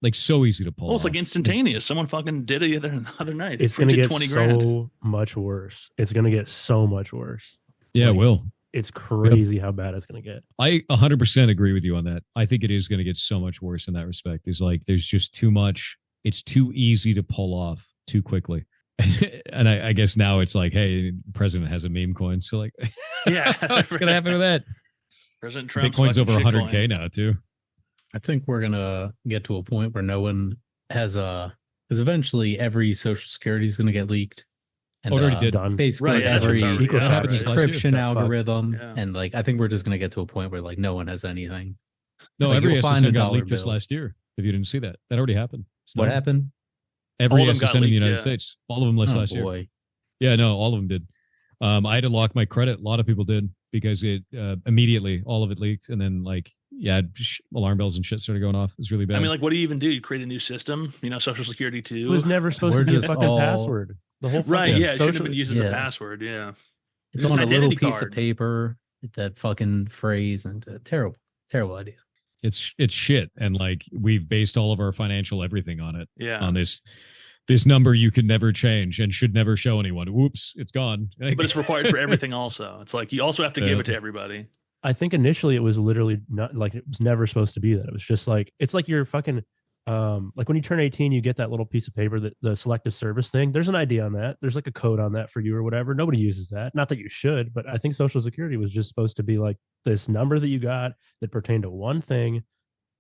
C: like so easy to pull.
B: Well, it's like instantaneous. Someone fucking did it the other night.
D: It's going to get so much worse. It's going to get so much worse.
C: Yeah, it will.
D: It's crazy how bad it's going to get.
C: I 100% agree with you on that. I think it is going to get so much worse in that respect. It's like there's just too much. It's too easy to pull off too quickly. And I guess now it's like, hey, the president has a meme coin. So like,
B: yeah,
C: what's going to happen with that?
B: President Trump's
C: Bitcoin's over 100K now too.
A: I think we're going to get to a point where no one has because eventually every social security is going to get leaked. And,
C: already did. Done.
A: Basically
B: right,
A: every encryption
C: algorithm.
A: Yeah. And like, I think we're just going to get to a point where like no one has anything.
C: No,
A: like,
C: every SSN got leaked just last year. If you didn't see that, that already happened.
A: What happened?
C: Every SSN in the United States. All of them last year. Yeah, no, all of them did. I had to lock my credit. A lot of people did because it immediately, all of it leaked. And then like, alarm bells and shit started going off. It was really bad.
B: I mean, like, what do you even do? You create a new system, Social Security too.
D: It was never supposed to be a fucking password. The whole
B: right, yeah, it shouldn't have been used as a password, yeah.
A: It's on a little piece of paper, that fucking phrase, and terrible idea.
C: It's shit, and like we've based all of our financial everything on it.
B: Yeah.
C: On this number you could never change and should never show anyone. Whoops, it's gone.
B: But it's required for everything also. It's like you also have to give it to everybody.
D: I think initially it was literally not like it was never supposed to be that. It was just like it's like you're fucking like when you turn 18, you get that little piece of paper, that the selective service thing. There's an ID on that. There's like a code on that for you or whatever. Nobody uses that. Not that you should, but I think Social Security was just supposed to be like this number that you got that pertained to one thing,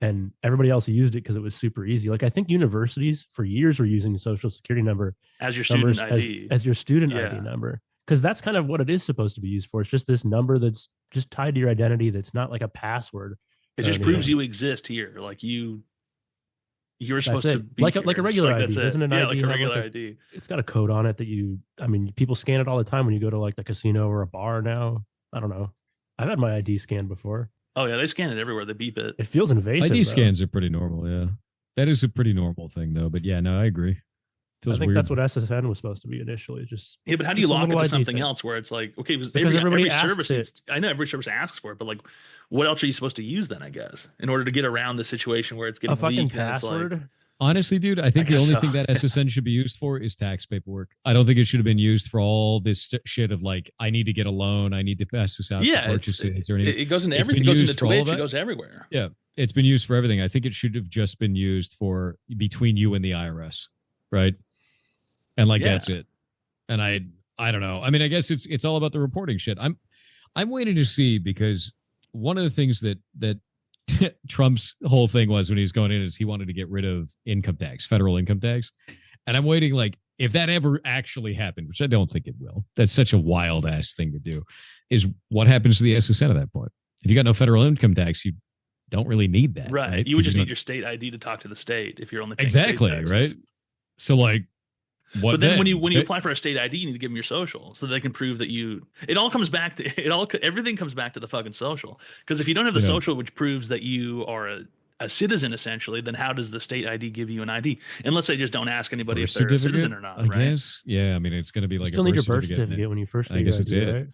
D: and everybody else used it because it was super easy. Like I think universities for years were using the Social Security number
B: as your student ID,
D: as your student ID number, because that's kind of what it is supposed to be used for. It's just this number that's just tied to your identity. That's not like a password.
B: It just proves you exist here. Like you're supposed to be
D: like a regular ID, isn't it?
B: Yeah, like a regular ID.
D: It's got a code on it that people scan it all the time when you go to like the casino or a bar now. I don't know. I've had my ID scanned before.
B: Oh yeah, they scan it everywhere. They beep it.
D: It feels invasive.
C: ID scans are pretty normal, yeah. That is a pretty normal thing though. But yeah, no, I agree.
D: I think that's what SSN was supposed to be initially. Just
B: but how do you lock it to something else where it's like, okay,
D: because every
B: service
D: it.
B: I know every service asks for it, but like, what else are you supposed to use then? I guess in order to get around the situation where it's getting
D: a fucking
B: leaked,
D: password.
B: Like,
C: honestly, dude, I think the only thing that SSN should be used for is tax paperwork. I don't think it should have been used for all this shit of like, I need to get a loan, I need to pass this out to purchases or anything.
B: It goes into everything. It goes into Twitch. It goes everywhere.
C: Yeah, it's been used for everything. I think it should have just been used for between you and the IRS, right? And like that's it. And I don't know. I mean, I guess it's all about the reporting shit. I'm waiting to see, because one of the things that Trump's whole thing was when he was going in is he wanted to get rid of income tax, federal income tax. And I'm waiting, like, if that ever actually happened, which I don't think it will, that's such a wild ass thing to do, is what happens to the SSN at that point? If you got no federal income tax, you don't really need that.
B: Right. You would just need your state ID to talk to the state if you're on the
C: exactly right. So like, what?
B: But then when you apply for a state ID, you need to give them your social so they can prove that you. It all comes back to everything comes back to the fucking social. Because if you don't have the social, which proves that you are a citizen, essentially, then how does the state ID give you an ID? Unless they just don't ask anybody if they're a citizen or not.
C: I guess. Yeah. I mean, it's going to be like
D: you still need your birth certificate when you first.
C: I guess it's it. Right?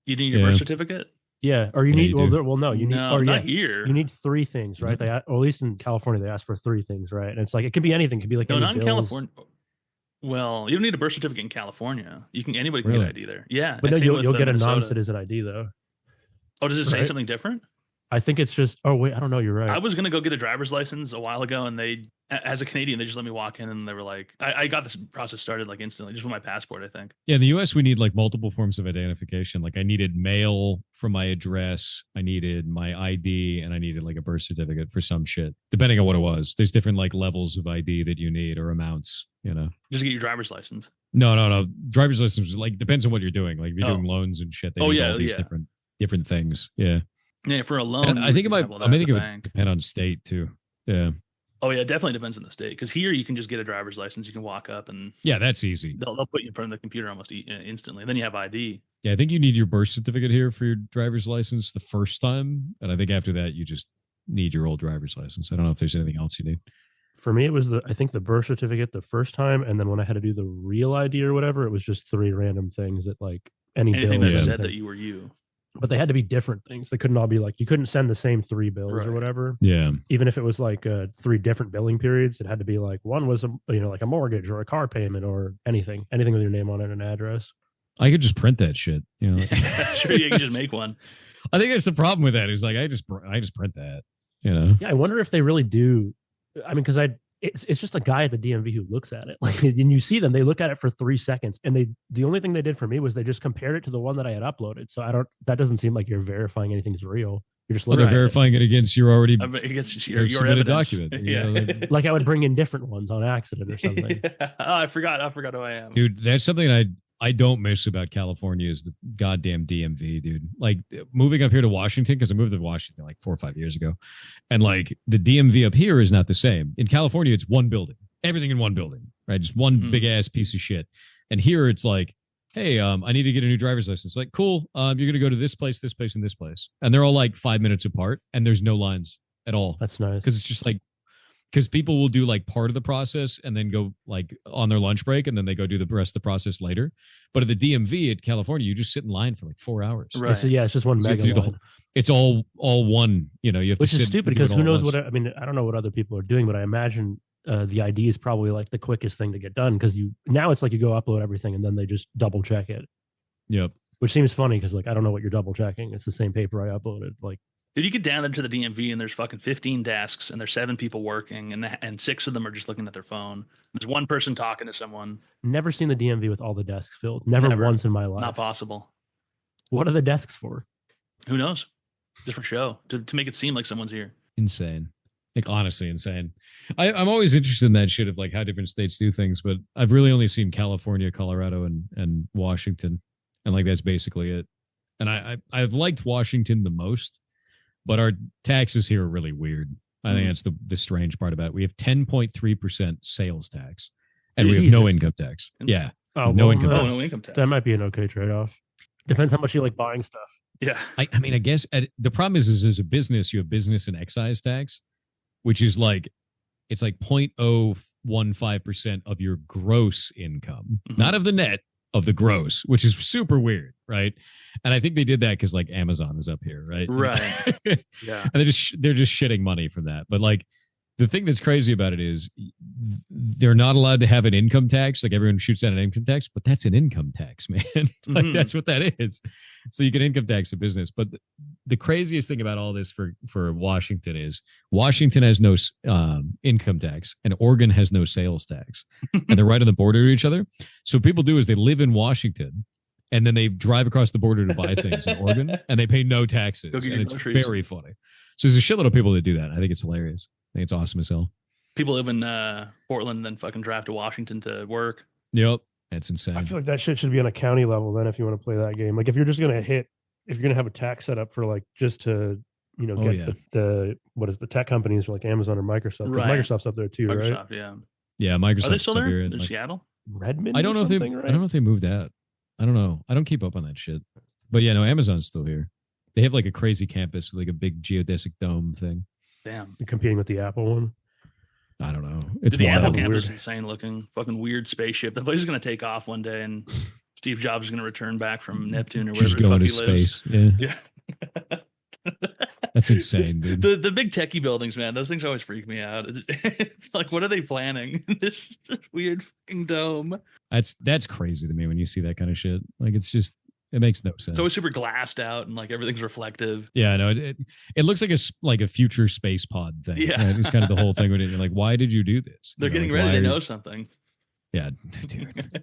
B: You need your birth certificate.
D: Yeah, or you need. You need.
B: No, not here.
D: You need 3 things, right? They, or at least in California, they ask for 3 things, right? And it's like it could be anything. It could be like
B: no, not
D: bills.
B: in California. Well, you don't need a birth certificate in California. Anybody can get ID there. Yeah,
D: but no, you'll get a non-citizen ID though.
B: Oh, does it say something different?
D: I think it's just. Oh wait, I don't know. You're right.
B: I was gonna go get a driver's license a while ago, and they, as a Canadian, they just let me walk in, and they were like, I got this process started like instantly, just with my passport, I think.
C: Yeah, in the US, we need like multiple forms of identification. Like I needed mail from my address, I needed my ID, and I needed like a birth certificate for some shit, depending on what it was. There's different like levels of ID that you need or amounts, you know.
B: Just get your driver's license.
C: No. Driver's license like depends on what you're doing. Like if you're doing loans and shit, they need all these different things. Yeah.
B: Yeah, for a loan.
C: And I think it might. I think it would depend on state too. Yeah.
B: Oh yeah, it definitely depends on the state. Because here you can just get a driver's license. You can walk up and
C: that's easy.
B: They'll put you in front of the computer almost instantly. And then you have ID.
C: Yeah, I think you need your birth certificate here for your driver's license the first time, and I think after that you just need your old driver's license. I don't know if there's anything else you need.
D: For me, it was I think the birth certificate the first time, and then when I had to do the real ID or whatever, it was just 3 random things that like anything
B: that said that you were you.
D: But they had to be different things. They couldn't all be like, you couldn't send the same 3 bills or whatever.
C: Yeah.
D: Even if it was like 3 different billing periods, it had to be like one was like a mortgage or a car payment or anything with your name on it and an address.
C: I could just print that shit. You know,
B: sure, you can just make one.
C: I think that's the problem with that. Is like I just print that. You know.
D: Yeah, I wonder if they really do. I mean, because it's just a guy at the DMV who looks at it. Like, and you see them, they look at it for 3 seconds, and the only thing they did for me was they just compared it to the one that I had uploaded. So that doesn't seem like you're verifying anything's real. You're just looking
C: they're verifying it against your already
B: against your
C: submitted
B: evidence.
C: document.
B: Yeah,
D: like I would bring in different ones on accident or something.
B: Oh, I forgot who I am,
C: dude. That's something I don't miss about California is the goddamn DMV, dude. Like moving up here to Washington, because I moved to Washington like 4 or 5 years ago, and like the DMV up here is not the same. In California, it's one building, everything in one building, right? Just one big ass piece of shit. And here it's like, hey, I need to get a new driver's license. Like, cool. You're gonna go to this place, and this place, and they're all like 5 minutes apart, and there's no lines at all.
D: That's nice
C: because it's just like. Because people will do like part of the process and then go like on their lunch break and then they go do the rest of the process later. But at the DMV at California, you just sit in line for like 4 hours.
D: Right. So, it's just one mega line.
C: It's all one. You know, you have
D: which
C: to.
D: Which is stupid because who knows what? I mean, I don't know what other people are doing, but I imagine the ID is probably like the quickest thing to get done because now it's like you go upload everything and then they just double check it.
C: Yep.
D: Which seems funny because like I don't know what you're double checking. It's the same paper I uploaded. Like.
B: Dude, you get down there to the DMV and there's fucking 15 desks and there's 7 people working and 6 of them are just looking at their phone. There's one person talking to someone.
D: Never seen the DMV with all the desks filled. Never once in my life.
B: Not possible.
D: What are the desks for?
B: Who knows? Just for show to make it seem like someone's here.
C: Insane. Like honestly insane. I'm always interested in that shit of like how different states do things, but I've really only seen California, Colorado, and Washington, and like that's basically it. And I've liked Washington the most. But our taxes here are really weird. I think that's the strange part about it. We have 10.3% sales tax, and we have no income tax. Yeah. No income tax.
D: That might be an okay trade-off. Depends how much you like buying stuff.
B: Yeah.
C: I mean, I guess the problem is as a business, you have business and excise tax, which is like, it's like 0.015% of your gross income, not of the net, of the gross, which is super weird, right? And I think they did that because like Amazon is up here, right?
B: Right. Yeah.
C: And they're just shitting money from that. But like the thing that's crazy about it is they're not allowed to have an income tax. Like everyone shoots at an income tax, but that's an income tax, man. Like that's what that is. So you can income tax a business. But the craziest thing about all this for Washington is Washington has no income tax and Oregon has no sales tax. And they're right on the border to each other. So what people do is they live in Washington and then they drive across the border to buy things in Oregon and they pay no taxes. And it's very funny. So there's a shitload of people that do that. I think it's hilarious. I think it's awesome as hell. People
B: live in Portland and then fucking drive to Washington to work.
C: Yep. That's insane.
D: I feel like that shit should be on a county level then if you want to play that game. Like if you're just going to if you're going to have a tax set up for like just to, get the what is the tech companies like Amazon or Microsoft. Right. Microsoft's up there too,
B: Microsoft,
D: right?
C: Yeah, Microsoft's
B: Are they still there?
C: Here
B: in Seattle?
D: Redmond?
C: I don't know if they moved out. I don't know. I don't keep up on that shit. But yeah, no, Amazon's still here. They have like a crazy campus with like a big geodesic dome thing.
B: Damn.
D: You're competing with the Apple one?
C: I don't know. It's
B: the Apple campus is insane looking. Fucking weird spaceship. The place is going to take off one day and Steve Jobs is going to return back from Neptune or wherever the fuck he lives.
C: Space. Yeah. That's insane, dude.
B: The big techie buildings, man. Those things always freak me out. It's like, what are they planning? This weird fucking dome.
C: That's crazy to me when you see that kind of shit. Like, it's just It makes no sense.
B: It's always super glassed out and like everything's reflective.
C: Yeah, no, it looks like a future space pod thing.
B: Yeah.
C: Right? It's kind of the whole thing with it. You're like, why did you do this?
B: They're getting ready. They know something.
C: Yeah, dude.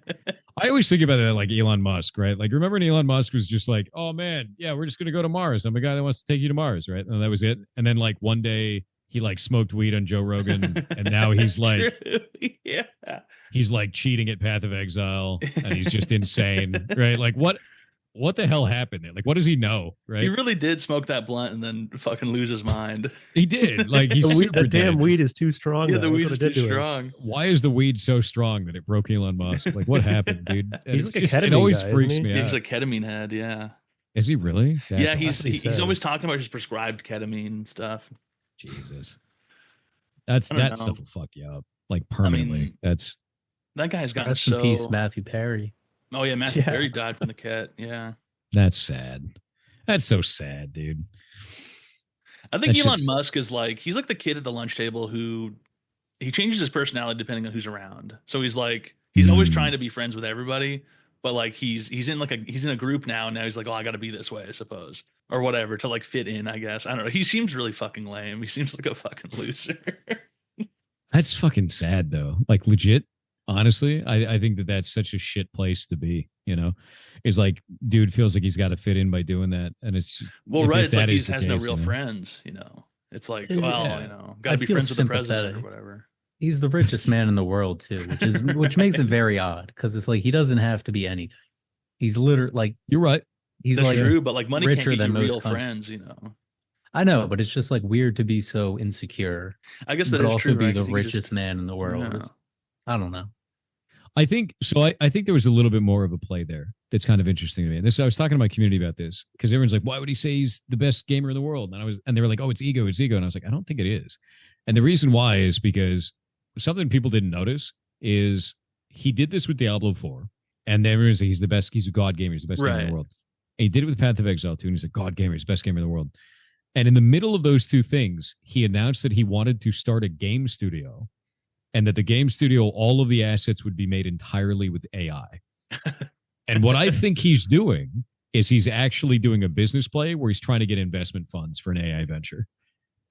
C: I always think about it like Elon Musk, right? Like, remember when Elon Musk was just like, oh man, yeah, we're just going to go to Mars. I'm a guy that wants to take you to Mars, right? And that was it. And then like one day he like smoked weed on Joe Rogan and now he's like,
B: yeah,
C: he's like cheating at Path of Exile and he's just insane, right? Like what the hell happened there? Like, what does he know, right?
B: He really did smoke that blunt and then fucking lose his mind.
C: He did. Like, he's
D: the damn weed is too strong.
B: Yeah,
D: though.
B: the weed is too strong.
C: Why is the weed so strong that it broke Elon Musk? Like, what happened, dude?
D: He's like
C: it always
D: guy,
C: freaks
D: isn't he?
C: me
B: Yeah,
C: out.
B: he's a ketamine head. Yeah.
C: Is he really?
B: Yeah, he's
D: said.
B: always talking about his prescribed ketamine and stuff.
C: Jesus. That
B: I don't know.
C: stuff will fuck you up like permanently.
B: that guy's gotten
A: Rest
B: so.
A: in peace, Matthew Perry.
B: Oh yeah, Matthew Perry died from the cat. Yeah.
C: That's sad. That's so sad, dude.
B: I think
C: That
B: Elon
C: shit's-
B: Musk is like he's like the kid at the lunch table who he changes his personality depending on who's around. So he's like he's always trying to be friends with everybody, but like he's in he's in a group now and now he's like, oh, I got to be this way, I suppose, or whatever to like fit in. I guess I don't know. He seems really fucking lame. He seems like a fucking loser.
C: That's fucking sad though. Like legit. Honestly, I think that's such a shit place to be, you know, is like, dude feels like he's got to fit in by doing that. And it's just,
B: Well, right. It's like he
C: is
B: has
C: the
B: no
C: case,
B: real
C: you know?
B: friends, you know, it's like,
A: Yeah.
B: well, you know, got
A: I
B: to be
A: feel
B: friends with the president or
A: sympathetic.
B: whatever.
A: He's the richest man in the world too, which makes it very odd because it's like he doesn't have to be anything. He's literally like
C: You're right.
A: he's
B: That's
A: like
B: true, but like money can't
A: richer
B: get
A: than
B: you
A: most
B: real
A: countries.
B: friends, you know.
A: I know, but it's just like weird to be so insecure,
B: I guess that
A: but
B: is
A: also
B: true,
A: be
B: right?
A: the
B: 'Cause he could
A: richest
B: just-
A: man in the world.
B: Yeah.
A: It's- I don't know.
C: I think so. I think there was a little bit more of a play there that's kind of interesting to me. And I was talking to my community about this because everyone's like, why would he say he's the best gamer in the world? And they were like, oh, it's ego. And I was like, I don't think it is. And the reason why is because something people didn't notice is he did this with Diablo 4. And then everyone's like, he's the best. He's a god gamer. He's the best gamer in
B: Right.
C: the world. And he did it with Path of Exile too. And he's a god gamer. He's the best gamer in the world. And in the middle of those two things, he announced that he wanted to start a game studio. And that the game studio, all of the assets would be made entirely with AI. And what I think he's doing is he's actually doing a business play where he's trying to get investment funds for an AI venture.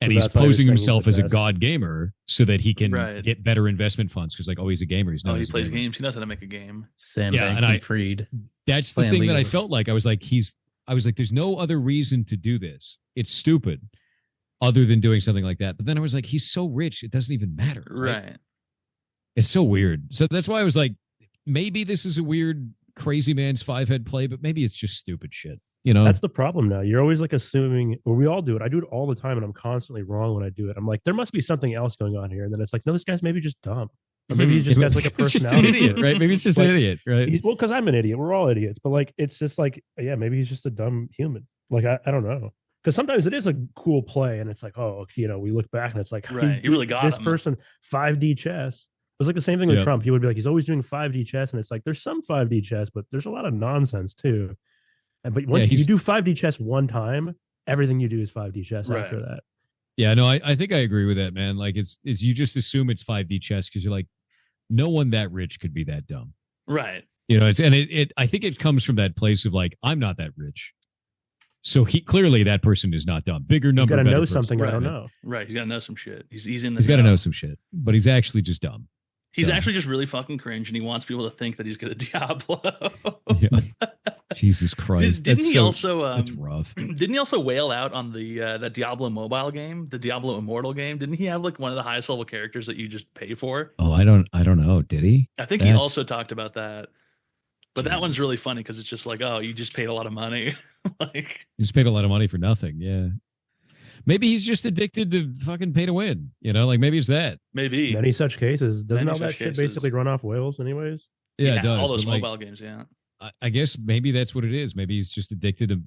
C: And
D: So
C: he's
D: that's why he was
C: posing
D: saying he's
C: himself
D: the
C: as a
D: best.
C: god gamer so that he can
B: Right.
C: get better investment funds. Because like, oh, he's a gamer. He's
B: Oh,
C: known
B: he
C: as a
B: plays
C: gamer.
B: games. He knows how to make a game.
A: Sam
C: Yeah, and I-
A: Bankman-Fried.
C: That's the
A: Playing
C: thing that I
A: League of-
C: felt like. I was like, there's no other reason to do this. It's stupid other than doing something like that. But then I was like, he's so rich, it doesn't even matter.
B: Right.
C: It's so weird. So that's why I was like, maybe this is a weird, crazy man's five-head play, but maybe it's just stupid shit. You know?
D: That's the problem now. You're always like assuming, well, we all do it. I do it all the time, and I'm constantly wrong when I do it. I'm like, there must be something else going on here. And then it's like, no, this guy's maybe just dumb. Or maybe he just has like a
C: It's just an
D: personality.
C: idiot, right? Maybe it's just an
D: Like,
C: idiot, right?
D: Well, because I'm an idiot. We're all idiots. But like, it's just like, yeah, maybe he's just a dumb human. Like, I don't know. Because sometimes it is a cool play, and it's like, oh, you know, we look back and it's like,
B: Right. He really got
D: this
B: him.
D: person 5D chess. It was like the same thing with
C: Yep.
D: Trump. He would be like, he's always doing 5D chess, and it's like there's some 5D chess, but there's a lot of nonsense too. And but once you
C: he's-
D: do 5D chess one time, everything you do is 5D chess
B: Right.
D: after that.
C: Yeah, no, I think I agree with that, man. Like, it's you just assume it's 5D chess because you're like, no one that rich could be that dumb.
B: Right.
C: You know, I think it comes from that place of like, I'm not that rich. So clearly that person is not dumb. Bigger
D: You
C: number,
D: got to
C: better
D: know
C: person.
D: something I don't
C: Right.
D: know.
B: Right. He's got to know some shit. He's in the
C: He's got to
B: know.
C: know some shit, but he's actually just dumb.
B: He's
C: So-
B: actually just really fucking cringe, and he wants people to think that he's good at Diablo.
C: Yeah. Jesus Christ.
B: Didn't
C: That's
B: he
C: so-
B: also?
C: That's rough.
B: Didn't he also wail out on the that Diablo mobile game, the Diablo Immortal game? Didn't he have like one of the highest level characters that you just pay for?
C: Oh, I don't know. Did he?
B: I think he
C: That's-
B: also talked about that. But that one's
C: Jesus.
B: really funny because it's just like, oh, you just paid a lot of money. Like,
C: He just paid a lot of money for nothing. Yeah. Maybe he's just addicted to fucking pay to win. You know, like maybe it's that.
B: maybe.
D: Many such cases. Doesn't
B: Many
D: all that
B: such
D: shit
B: cases.
D: basically run off whales, anyways?
C: Yeah, it does.
B: All those
C: but, like,
B: mobile games, yeah.
C: I guess maybe that's what it is. Maybe he's just addicted to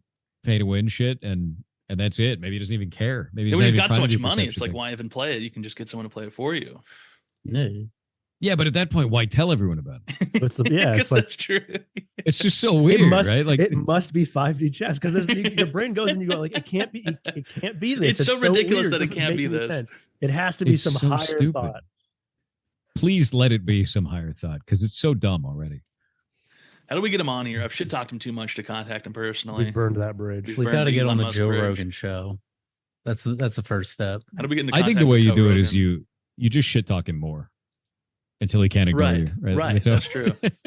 C: pay to win shit, and that's it. Maybe he doesn't even care. Maybe he's
B: when
C: not
B: you've
C: even
B: got
C: trying
B: so
C: to do
B: much money, it's
C: perception
B: like,
C: thing.
B: why even play it? You can just get someone to play it for you.
A: No.
C: Yeah, but at that point, why tell everyone about it?
D: It's the,
B: I
D: yeah,
B: guess
D: it's like
B: that's true.
C: It's just so weird, right? Like
D: it must be 5D chess because your brain goes and you go like it can't be this.
B: It's so ridiculous
D: weird.
B: that it
D: doesn't
B: can't
D: make
B: be
D: any
B: this.
D: sense. It has to be
C: It's
D: some
C: so
D: higher
C: stupid.
D: thought.
C: please let it be some higher thought because it's so dumb already.
B: How do we get him on here? I've shit talked him too much to contact him personally.
D: We've burned that bridge.
B: We've
A: We
B: burned
A: got to get
B: Elon
A: on the
B: Musk
A: Joe
B: bridge.
A: Rogan show. That's the first step.
B: How do we get into
C: I think
B: contact
C: the way
B: with
C: you
B: Joe
C: do it
B: Rogan?
C: is you just shit talk him more until he can't ignore you.
B: Right.
C: So-
B: That's true.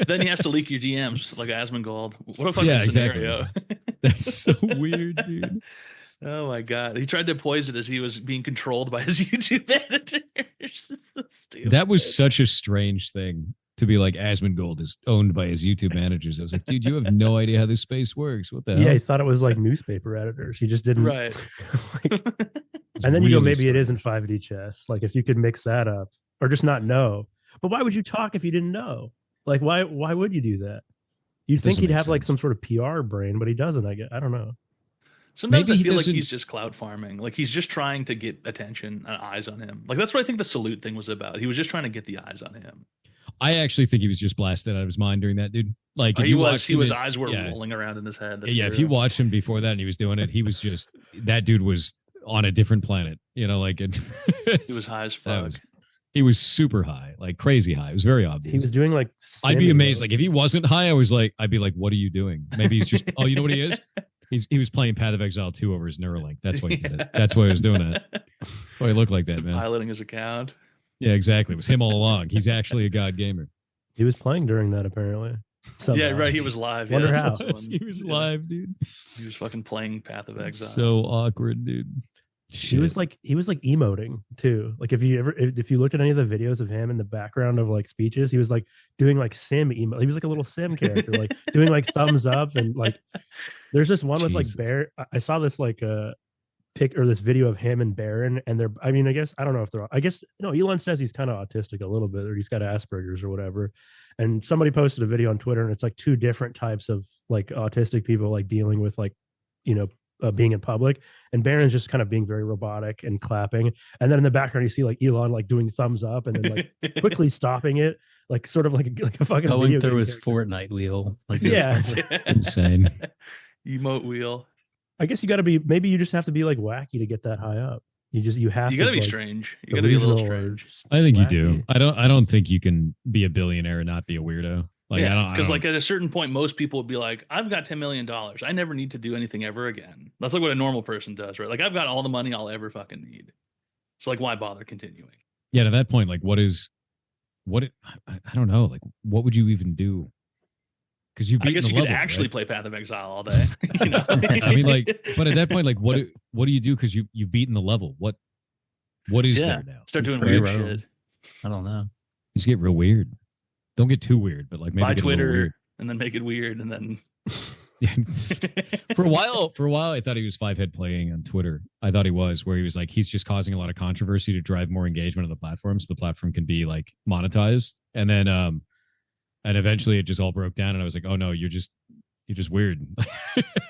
B: Then he has to leak your DMs like Asmongold. What a fucking
C: Yeah,
B: scenario.
C: exactly. That's so weird, dude.
B: Oh my god. He tried to poison as he was being controlled by his YouTube editors. So stupid.
C: That was such a strange thing to be like Asmongold is owned by his YouTube managers. I was like, dude, you have no idea how this space works. What the hell?
D: Yeah, he thought it was like newspaper editors. He just didn't.
B: right.
D: like,
C: It's
D: and then you go,
C: really
D: maybe it
C: strange.
D: isn't 5D chess. Like if you could mix that up or just not know. But why would you talk if you didn't know? Like why would you do that? You'd think
C: Doesn't
D: he'd
C: make
D: have like
C: sense.
D: some sort of PR brain, but he doesn't. I don't know.
B: Sometimes
C: Maybe
B: I
C: he
B: feel like
C: doesn't-
B: he's just clout farming. Like he's just trying to get attention and eyes on him. Like that's what I think the salute thing was about. He was just trying to get the eyes on him.
C: I actually think he was just blasted out of his mind during that, dude. Like, if
B: He
C: you
B: was.
C: watched
B: He
C: him
B: was.
C: in-
B: Eyes were
C: yeah.
B: rolling around in his head. That's
C: Yeah, if
B: true.
C: you watched him before that and he was doing it, he was just that dude was on a different planet. You know, like it.
B: he was high as
C: that
B: fuck.
C: was- he was super high, like crazy high. It was very obvious.
D: He was doing like.
C: I'd be
D: Sammy
C: amazed.
D: notes.
C: Like if he wasn't high, I'd be like, what are you doing? Maybe he's just. Oh, you know what he is? He was playing Path of Exile 2 over his Neuralink. That's why he did it. That's why he was doing it. Why he looked like that, man.
B: Piloting his account.
C: Yeah, exactly. It was him all along. He's actually a god gamer.
D: He was playing during that apparently. Somehow.
B: Yeah, right. He was live.
D: Wonder
B: yeah,
D: how.
B: that's the one.
C: He was
B: Yeah.
C: live, dude.
B: He was fucking playing Path of Exile.
C: So awkward, dude.
D: He was like emoting too. Like if you looked at any of the videos of him in the background of like speeches, he was like doing like sim emo. He was like a little sim character, like doing like thumbs up and like. There's this one with like
C: Jesus.
D: Bear. I saw this like pic or this video of him and Baron, and they're. I mean, I guess I don't know if they're. I guess no. Elon says he's kind of autistic a little bit, or he's got Asperger's or whatever. And somebody posted a video on Twitter, and it's like two different types of like autistic people like dealing with like, being in public, and Baron's just kind of being very robotic and clapping, and then in the background you see like Elon like doing thumbs up and then like quickly stopping it, like sort of like a fucking
A: Going
D: video
A: through
D: game
A: his
D: character.
A: Fortnite wheel. Like
D: Yeah.
C: insane.
B: Emote wheel.
D: I guess you got to be. Maybe you just have to be like wacky to get that high up. You have.
B: You
D: to
B: gotta be
D: like,
B: strange. You gotta be a little
D: delusional or
B: strange.
C: I think you do.
D: wacky.
C: I don't think you can be a billionaire and not be a weirdo. Like I don't
B: because like at a certain point, most people would be like, "I've got $10 million. I never need to do anything ever again." That's like what a normal person does, right? Like I've got all the money I'll ever fucking need. So like, why bother continuing?
C: yeah, to that point, like I don't know, like what would you even do? Because you
B: I guess you could
C: level,
B: actually
C: right?
B: play Path of Exile all day. You know?
C: I mean, like, but at that point, like, what do you do? Because you've beaten the level. What is
B: Yeah.
C: there now?
B: Start doing
A: Free
B: weird
A: roam.
B: shit.
A: I don't know.
C: Just get real weird. Don't get too weird, but like maybe
B: Buy
C: get a little
B: Twitter
C: weird.
B: and then make it weird, and then
C: For a while, I thought he was five-head playing on Twitter. I thought he was, where he was like, he's just causing a lot of controversy to drive more engagement on the platform, so the platform can be like monetized. And then, and eventually, it just all broke down, and I was like, oh no, you're just weird.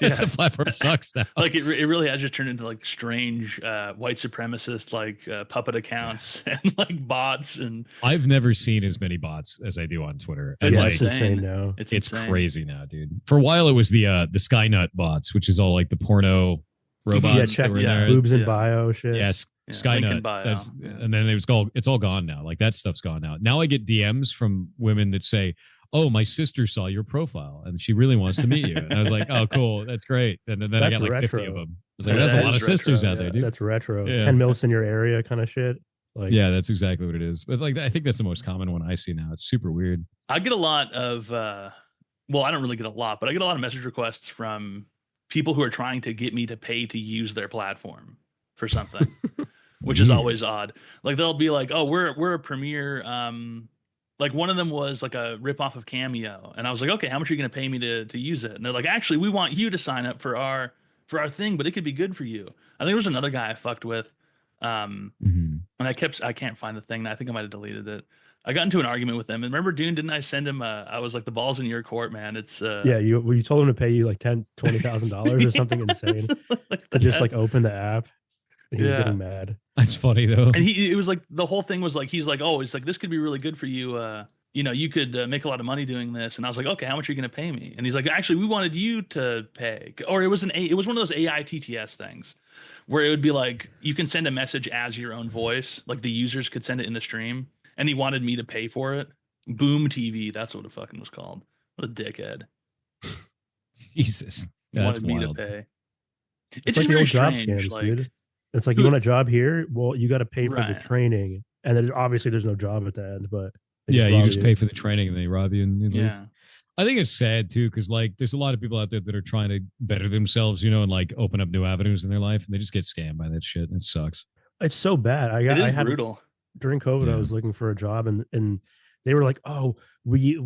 B: Yeah.
C: The platform sucks now.
B: like it really has just turned into like strange white supremacist like puppet accounts and like bots, and
C: I've never seen as many bots as I do on Twitter, and
B: It's
C: like
D: it's insane now.
B: It's
C: it's
B: insane.
C: crazy now, dude. For a while, it was the Skynut bots, which is all like the porno robots
D: Yeah,
C: that
D: check
C: were in
B: yeah,
C: there.
D: boobs and
B: Yeah.
D: bio shit.
C: Yes,
B: Yeah, link in
C: Skynut.
B: bio.
C: That's,
B: Yeah.
C: And then it's all gone now. Like that stuff's gone now. Now I get DMs from women that say, "Oh, my sister saw your profile and she really wants to meet you." And I was like, "Oh, cool, that's great." And then I
D: That's
C: got like 50
D: retro.
C: of them. I was like,
B: Yeah,
C: "That's a
B: that
C: lot of
B: is retro,
C: sisters out there,
D: Yeah,
C: dude."
D: that's retro.
C: Yeah.
D: 10 mils in your area kind of shit. Like,
C: Yeah, that's exactly what it is. But like, I think that's the most common one I see now. It's super weird.
B: I get a lot of well, I don't really get a lot, but I get a lot of message requests from people who are trying to get me to pay to use their platform for something, which is
C: Weird.
B: always odd. Like they'll be like, "Oh, we're a premiere." Like one of them was like a ripoff of Cameo, and I was like, "Okay, how much are you going to pay me to use it?" And they're like, "Actually, we want you to sign up for our thing, but it could be good for you." I think there was another guy I fucked with, and I can't find the thing. I think I might have deleted it. I got into an argument with him, and remember Dune? Didn't I send him? I was like, "The ball's in your court, man." It's
D: yeah, you told him to pay you like $20,000 or something insane
B: like
D: to just
B: that.
D: like open the app. He was
B: Yeah.
D: getting mad.
C: That's funny though.
B: And it was like the whole thing was like he's like, "Oh, it's like this could be really good for you. You know, you could make a lot of money doing this." And I was like, "Okay, how much are you going to pay me?" And he's like, "Actually, we wanted you to pay." Or it was one of those AI TTS things where it would be like you can send a message as your own voice, like the users could send it in the stream, and he wanted me to pay for it. Boom TV, that's what it fucking was called. What a dickhead.
C: Jesus,
B: He
C: that's
B: wanted me to
C: wild.
B: pay. It's
D: It's
B: just
D: like the
B: very
D: old job
B: strange.
D: scams,
B: Like,
D: dude. It's like, you want a job here? Well, you got to pay for the
B: Right.
D: training. And then obviously there's no job at the end, but they
C: Yeah, you
D: rob
C: just pay for the training and they rob you and you leave.
B: yeah.
C: I think it's sad too, because like there's a lot of people out there that are trying to better themselves, you know, and like open up new avenues in their life, and they just get scammed by that shit. And it sucks.
D: It's so bad.
B: It is
D: I had
B: brutal.
D: during COVID, I
C: Yeah.
D: was looking for a job, and they were like, "Oh, we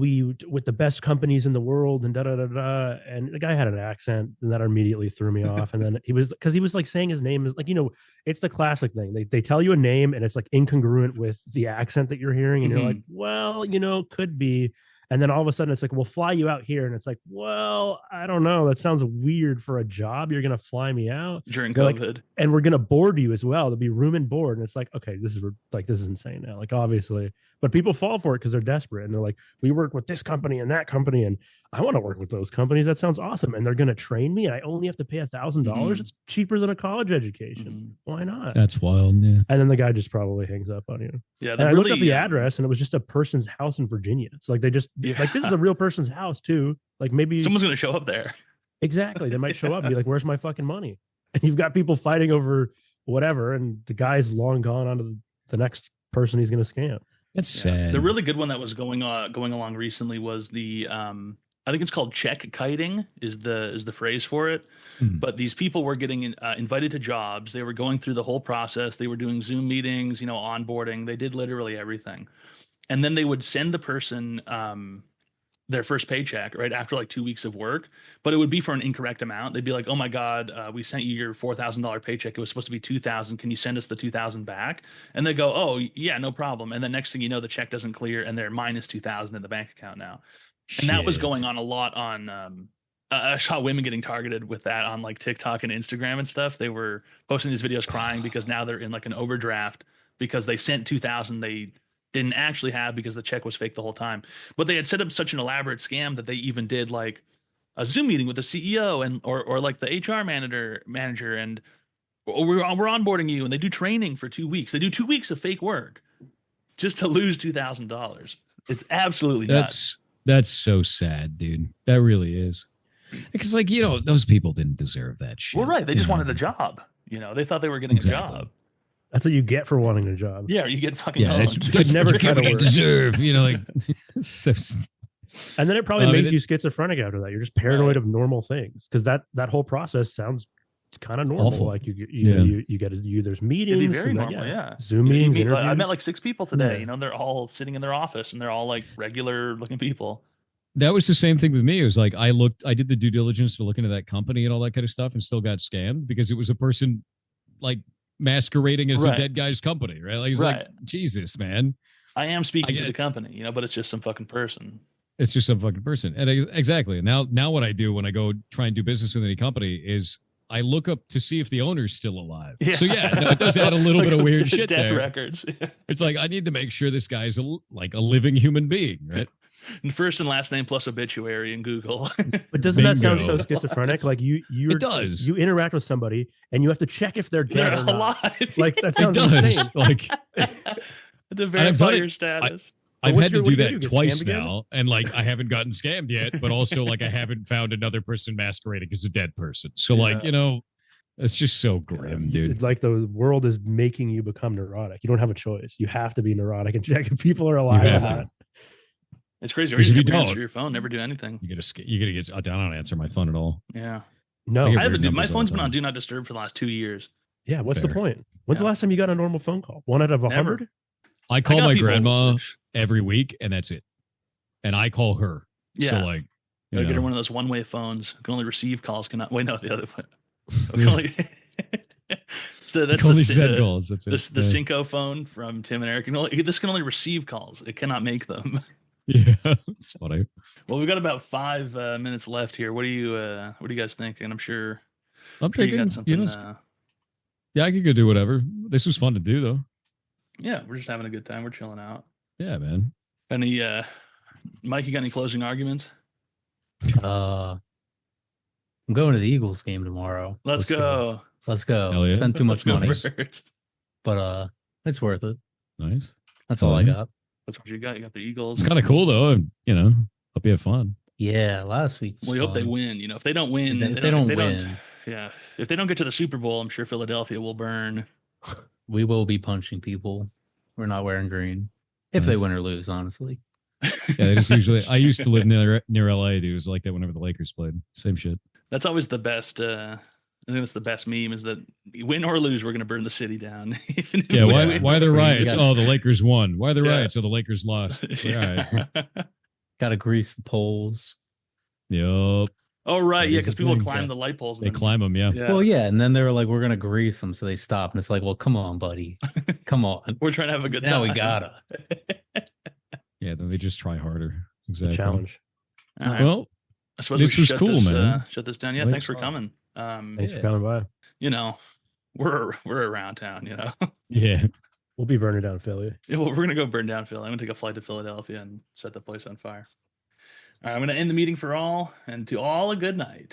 D: with the best companies in the world," and da da da da. And the guy had an accent, and that immediately threw me off. And then he was like saying his name is like, you know, it's the classic thing. They tell you a name, and it's like incongruent with the accent that you're hearing, and you're like, well, you know, could be. And then all of a sudden it's like, we'll fly you out here. And it's like, well, I don't know. That sounds weird for a job. You're going to fly me out
B: During
D: They're
B: COVID.
D: like, and we're going to board you as well. There'll be room and board. And it's like, okay, this is insane now. Like, obviously, but people fall for it because they're desperate. And they're like, we work with this company and that company. And I want to work with those companies. That sounds awesome. And they're going to train me. And I only have to pay $1,000.
B: Mhm.
D: It's cheaper than a college education.
B: Mhm.
D: Why not?
C: That's wild. Yeah.
D: And then the guy just probably hangs up on you.
B: Yeah.
D: And I looked up the address, and it was just a person's house in Virginia. It's like they just
B: Yeah.
D: like, this is a real person's house too. Like maybe
B: Someone's going to show up there.
D: exactly they might show up and be like, "Where's my fucking money?" And you've got people fighting over whatever, and the guy's long gone on to the next person he's going to scam.
C: That's
B: Yeah.
C: sad.
B: The really good one that was going along recently was the I think it's called check kiting is the phrase for it.
C: Hmm.
B: But these people were getting invited to jobs. They were going through the whole process. They were doing Zoom meetings, you know, onboarding. They did literally everything. And then they would send the person their first paycheck right after like 2 weeks of work, but it would be for an incorrect amount. They'd be like, "Oh my God, we sent you your $4,000 paycheck. It was supposed to be 2,000. Can you send us the 2,000 back?" And they go, "Oh yeah, no problem." And then next thing you know, the check doesn't clear and they're minus 2,000 in the bank account now. And that was
C: Shit.
B: going on a lot on. I saw women getting targeted with that on like TikTok and Instagram and stuff. They were posting these videos crying because now they're in like an overdraft because they sent 2,000 they didn't actually have because the check was fake the whole time. But they had set up such an elaborate scam that they even did like a Zoom meeting with the CEO and or like the HR manager and we're onboarding you, and they do training for 2 weeks. They do 2 weeks of fake work just to lose $2,000. It's absolutely nuts.
C: That's so sad, dude. That really is. Because, like, you know, those people didn't deserve that shit.
B: Well, right. They just
C: you know?
B: wanted a job. You know, they thought they were getting
C: Exactly.
B: a job.
D: That's what you get for wanting a job.
B: Yeah, you get fucking
C: Yeah,
B: owned.
C: that's
D: never
C: never
D: try to
C: what you
D: work.
C: deserve. You know, like, it's so.
D: And then it probably
C: I mean,
D: makes you schizophrenic after that. You're just paranoid
B: Right.
D: of normal things because that whole process sounds kind of normal.
C: Awful.
D: Like you get there's meetings.
B: It'd be very
D: and then,
B: normal, yeah.
D: Zoom
B: You
D: meetings.
B: meet, I
D: interviews.
B: met like 6 people today.
D: Yeah.
B: You know, they're all sitting in their office and they're all like regular looking people.
C: That was the same thing with me. It was like I did the due diligence to look into that company and all that kind of stuff, and still got scammed because it was a person like masquerading as
B: Right.
C: a dead guy's company, right? Like, it's
B: Right.
C: like, Jesus, man,
B: I am speaking
C: I
B: to
C: get
B: the
C: it.
B: company, you know, but it's just some fucking person.
C: it's just some fucking person. And exactly. And now what I do when I go try and do business with any company is I look up to see if the owner's still alive. So yeah, no, it does add a little bit of weird shit
B: Death
C: there.
B: records.
C: It's like I need to make sure this guy's like a living human being, right?
B: And first and last name plus obituary in Google.
D: But doesn't that sound so
C: Bingo.
D: schizophrenic? Like you
C: It does.
D: You interact with somebody and you have to check if they're dead
B: They're
D: or not.
B: alive.
D: Like that
C: It
D: sounds
C: does.
D: insane.
C: Like
B: to
C: I've
B: verify
C: done it.
B: your status.
C: I've
D: what's
C: had
D: your-
C: to do
D: what do you
C: that
D: do, get
C: twice
D: scammed again?
C: now, and like I haven't gotten scammed yet, but also like I haven't found another person masquerading as a dead person. So like,
B: Yeah.
C: you know, it's just so grim, dude.
D: It's like the world is making you become neurotic. You don't have a choice. You have to be neurotic and check if people are alive.
C: have
D: or
C: to.
D: not.
B: It's crazy. Or
C: 'Cause if you
B: never answer
C: don't-
B: your phone, never do anything.
C: You gotta get. I don't answer my phone at all.
B: Yeah.
D: No.
C: I get
B: I haven't,
C: weird
B: my
C: numbers all
B: phone's
C: the
B: been on
C: time.
B: Do Not Disturb for the last 2 years.
D: Yeah. What's the
C: Fair.
D: point? When's the
B: Yeah.
D: last time you got a normal phone call? 1 out of
B: Never.
D: 100?
C: I call
B: got
C: my
B: people-
C: grandma every week, and that's it. And I call her.
B: Yeah.
C: So like, you
B: Gotta get her
C: know,
B: one of those one-way phones. Can only receive calls. Cannot. Wait, no, the other one. Can only, that's
C: only
B: the,
C: send calls. That's it.
B: the Cinco phone from Tim and Eric. This can only receive calls. It cannot make them.
C: Yeah, it's funny.
B: Well, we've got about 5 minutes left here. What do you guys think? And I'm sure,
C: I'm
B: you
C: thinking,
B: got
C: you
B: something.
C: know, yeah, I could go do whatever. This was fun to do, though.
B: Yeah, we're just having a good time. We're chilling out.
C: Yeah, man.
B: Any, Mike, you got any closing arguments?
A: I'm going to the Eagles game tomorrow.
B: Let's go.
A: Let's go.
C: Hell yeah.
A: Spend too much
B: Let's go,
A: money,
B: Birds.
A: but it's worth it.
C: Nice.
A: That's all I
C: Yeah.
A: got.
B: That's what you got. You got the Eagles.
C: It's kind of cool, though. And, you know, hope you have fun.
A: Yeah, last week.
B: We hope they win. You know, if they don't win,
A: If they don't win,
B: if they don't get to the Super Bowl, I'm sure Philadelphia will burn.
A: we will be punching people. We're not wearing green. If they win or lose, honestly.
C: Yeah, they just usually. I used to live near LA. Dude, it was like that whenever the Lakers played. Same shit.
B: That's always the best. I think that's the best meme is that win or lose, we're going to burn the city down.
C: Yeah, why the riots?
A: Yes.
C: Oh, the Lakers won. Why the riots? Oh, the Lakers lost. All right.
A: Got to grease the poles.
C: Yup.
B: Oh, right. Yeah, because people
C: thing.
B: climb the light poles.
C: They climb them, yeah.
A: Well, yeah, and then they were like, "We're gonna grease them," so they stopped, and it's like, "Well, come on, buddy, come on."
B: We're trying to have a good time.
A: Now we gotta.
C: Yeah, then they just try harder. Exactly.
D: Challenge.
B: All right.
C: Well,
B: I suppose
C: this
B: we
C: was
B: shut
C: cool,
B: this,
C: man.
B: Shut this down. Yeah,
C: Thanks
B: thanks for
C: a lot.
B: coming.
D: Thanks
A: Yeah.
D: for coming by.
B: You know, we're around town. You know,
C: Yeah.
D: We'll be burning down Philly.
B: yeah, well, we're gonna go burn down Philly. I'm gonna take a flight to Philadelphia and set the place on fire. All right, I'm gonna end the meeting for all, and to all a good night.